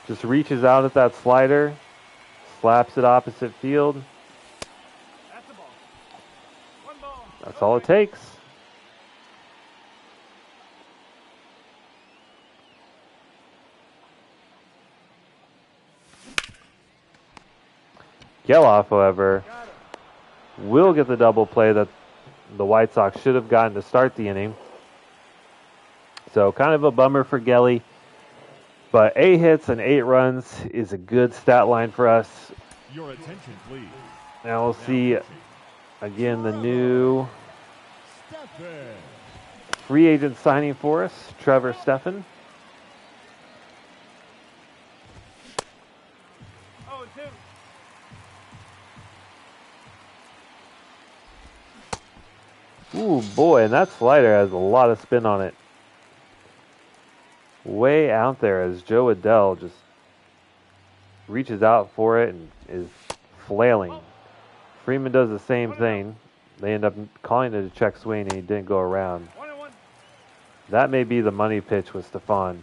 Just reaches out at that slider. Slaps it opposite field. That's the ball. 1 ball. That's all it takes. Geloff, however, will get the double play that the White Sox should have gotten to start the inning. So kind of a bummer for Gelly. But 8 hits and 8 runs is a good stat line for us. Your attention, please. Now we'll see again the new free agent signing for us, Trevor Stephan. 0-2. Ooh, boy, and that slider has a lot of spin on it. Way out there as Joe Adell just reaches out for it and is flailing. Freeman does the same thing. They end up calling it a check swing and he didn't go around. 1-1. That may be the money pitch with Stefan.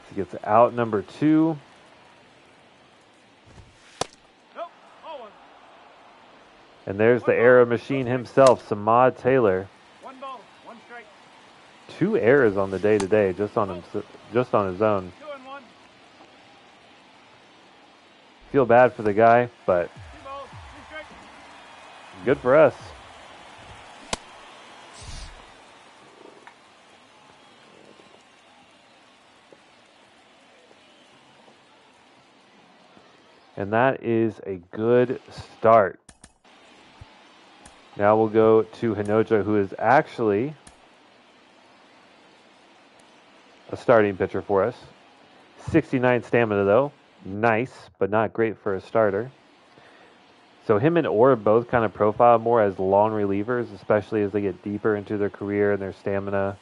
He gets out number 2. Nope. 0-1. And there's the error machine himself, Samad Taylor. 1 ball. 1 strike. 2 errors on the day today, just on his own. 2-1. Feel bad for the guy, but 2 balls. 2 strikes. good for us. And that is a good start. Now we'll go to Hinojo, who is actually a starting pitcher for us. 69 stamina, though. Nice, but not great for a starter. So him and Orr both kind of profile more as long relievers, especially as they get deeper into their career and their stamina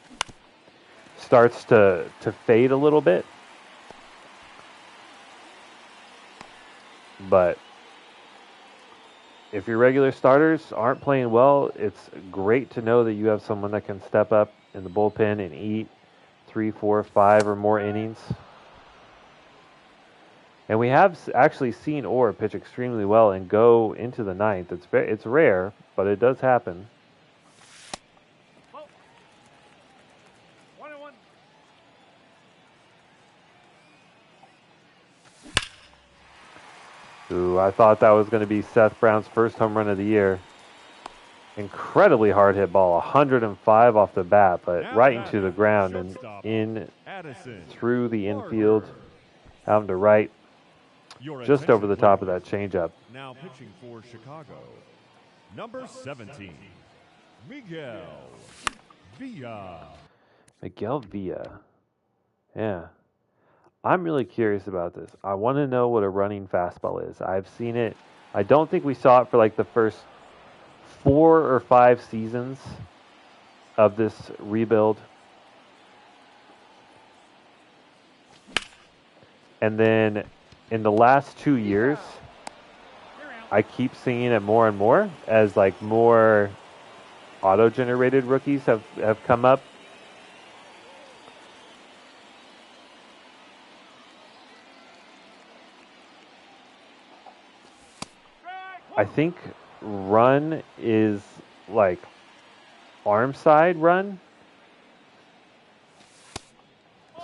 starts to fade a little bit. But if your regular starters aren't playing well, it's great to know that you have someone that can step up in the bullpen and eat 3, 4, 5 or more innings. And we have actually seen Orr pitch extremely well and go into the 9th. It's rare, but it does happen. 1-1. Ooh, I thought that was going to be Seth Brown's first home run of the year. Incredibly hard hit ball, 105 off the bat, but right into the ground and in through the infield, out to right, just over the top of that changeup. Now pitching for Chicago, number 17, Miguel Villa. Miguel Villa. Yeah. I'm really curious about this. I want to know what a running fastball is. I've seen it. I don't think we saw it for like the first 4 or 5 seasons of this rebuild. And then in the last 2 years, I keep seeing it more and more as like more auto-generated rookies have come up. I think run is like arm side run.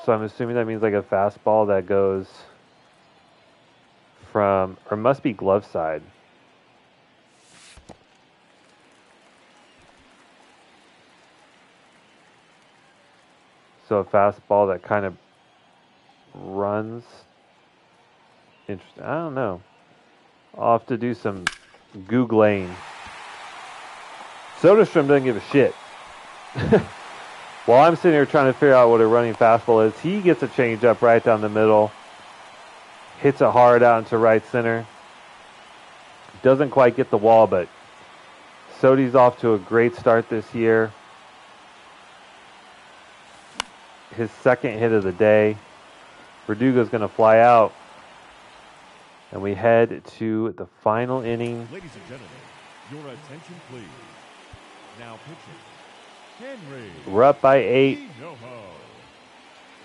So I'm assuming that means like a fastball that goes from, or must be glove side. So a fastball that kind of runs. Interesting. I don't know. I'll have to do some Googling. Soderstrom doesn't give a shit. While I'm sitting here trying to figure out what a running fastball is, he gets a changeup right down the middle, hits it hard out into right center. Doesn't quite get the wall, but Sody's off to a great start this year. His second hit of the day. Verdugo's going to fly out. And we head to the final inning. Ladies and gentlemen, your attention please. Now pitching, Henry. We're up by 8. Hinojo.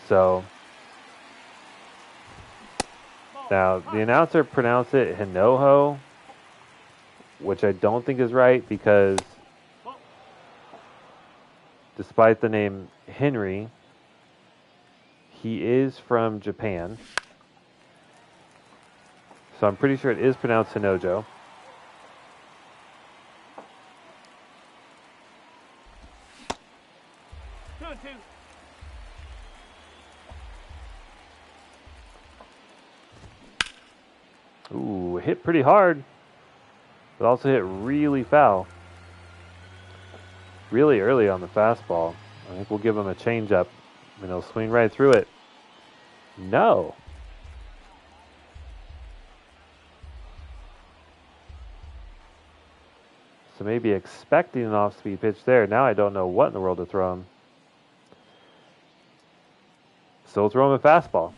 So now the announcer pronounced it Hinojo, which I don't think is right because despite the name Henry, he is from Japan. So I'm pretty sure it is pronounced Hinojo. Ooh, hit pretty hard, but also hit really foul. Really early on the fastball. I think we'll give him a changeup, and he'll swing right through it. No. So maybe expecting an off-speed pitch there. Now I don't know what in the world to throw him. So throw him a fastball.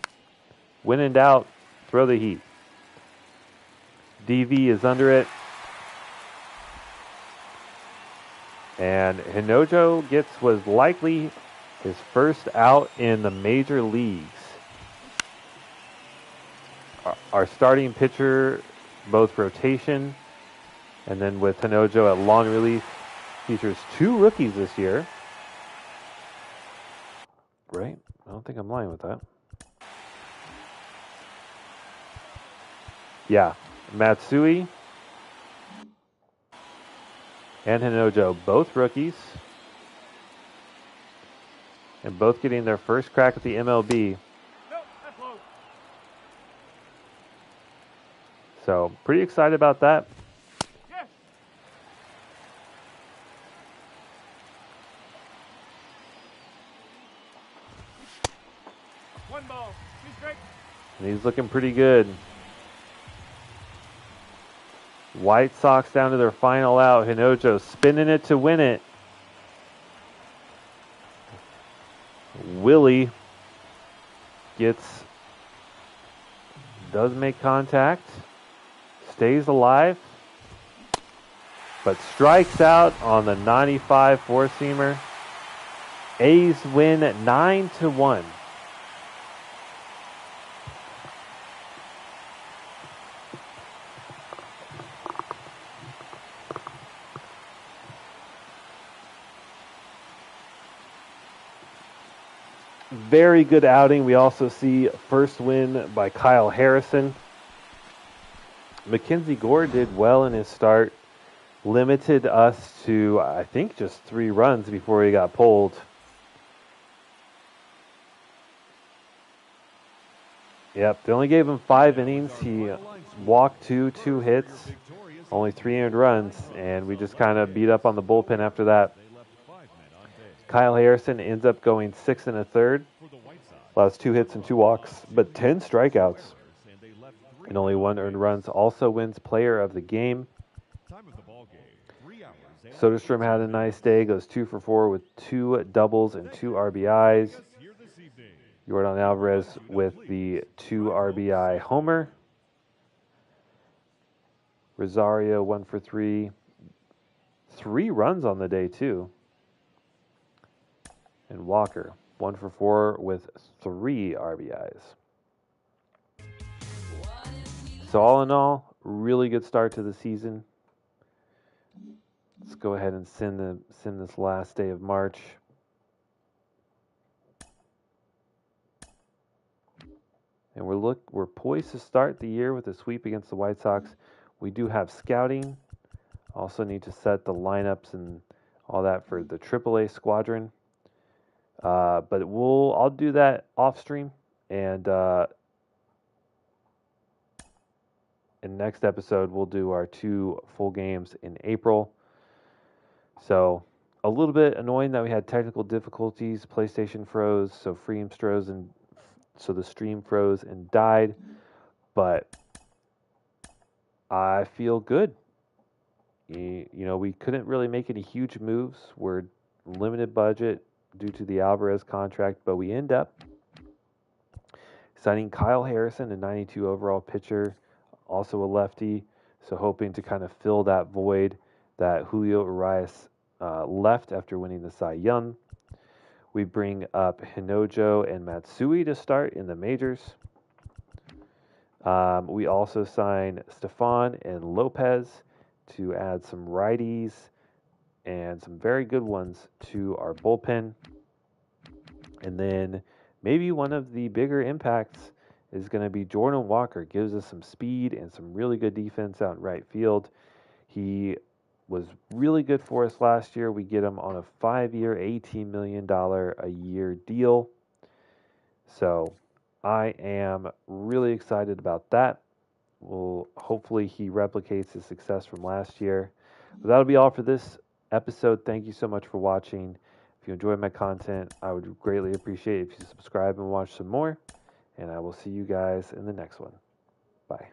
When in doubt, throw the heat. DV is under it. And Hinojo gets was likely his first out in the major leagues. Our starting pitcher, both rotation, and then with Hinojo at long relief, features 2 rookies this year. Right? I don't think I'm lying with that. Yeah. Matsui and Hinojo, both rookies. And both getting their first crack at the MLB. Nope, that's low. So, pretty excited about that. Yes. One ball, 2 strikes. And he's looking pretty good. White Sox down to their final out. Hinojo spinning it to win it. Willie does make contact, stays alive, but strikes out on the 95 four-seamer. A's win 9-1. Very good outing. We also see first win by Kyle Harrison. Mackenzie Gore did well in his start. Limited us to, I think, just 3 runs before he got pulled. Yep, they only gave him 5 innings. He walked 2 hits, only 3 earned runs, and we just kind of beat up on the bullpen after that. Kyle Harrison ends up going 6 1/3. Allows 2 hits and 2 walks, but 10 strikeouts and only 1 earned runs. Also wins player of the game. Soderstrom had a nice day, goes 2 for 4 with 2 doubles and 2 RBIs. Yordan Alvarez with the 2 RBI homer. Rosario 1 for 3. 3 runs on the day too. And Walker 1 for 4 with 3 RBIs. So all in all, really good start to the season. Let's go ahead and send this last day of March. And we're poised to start the year with a sweep against the White Sox. We do have scouting. Also need to set the lineups and all that for the AAA squadron. But I'll do that off stream, and in next episode we'll do our 2 full games in April. So a little bit annoying that we had technical difficulties. PlayStation froze, so the stream froze and died. But I feel good. We couldn't really make any huge moves. We're limited budget due to the Alvarez contract, but we end up signing Kyle Harrison, a 92 overall pitcher, also a lefty. So hoping to kind of fill that void that Julio Urias left after winning the Cy Young. We bring up Hinojo and Matsui to start in the majors. We also sign Stefan and Lopez to add some righties and some very good ones to our bullpen. And then maybe one of the bigger impacts is going to be Jordan Walker. Gives us some speed and some really good defense out in right field. He was really good for us last year. We get him on a 5-year, $18 million a year deal. So I am really excited about that. Well, hopefully he replicates his success from last year. But that'll be all for this episode. Thank you so much for watching. If you enjoy my content, I would greatly appreciate it if you subscribe and watch some more. And I will see you guys in the next one. Bye.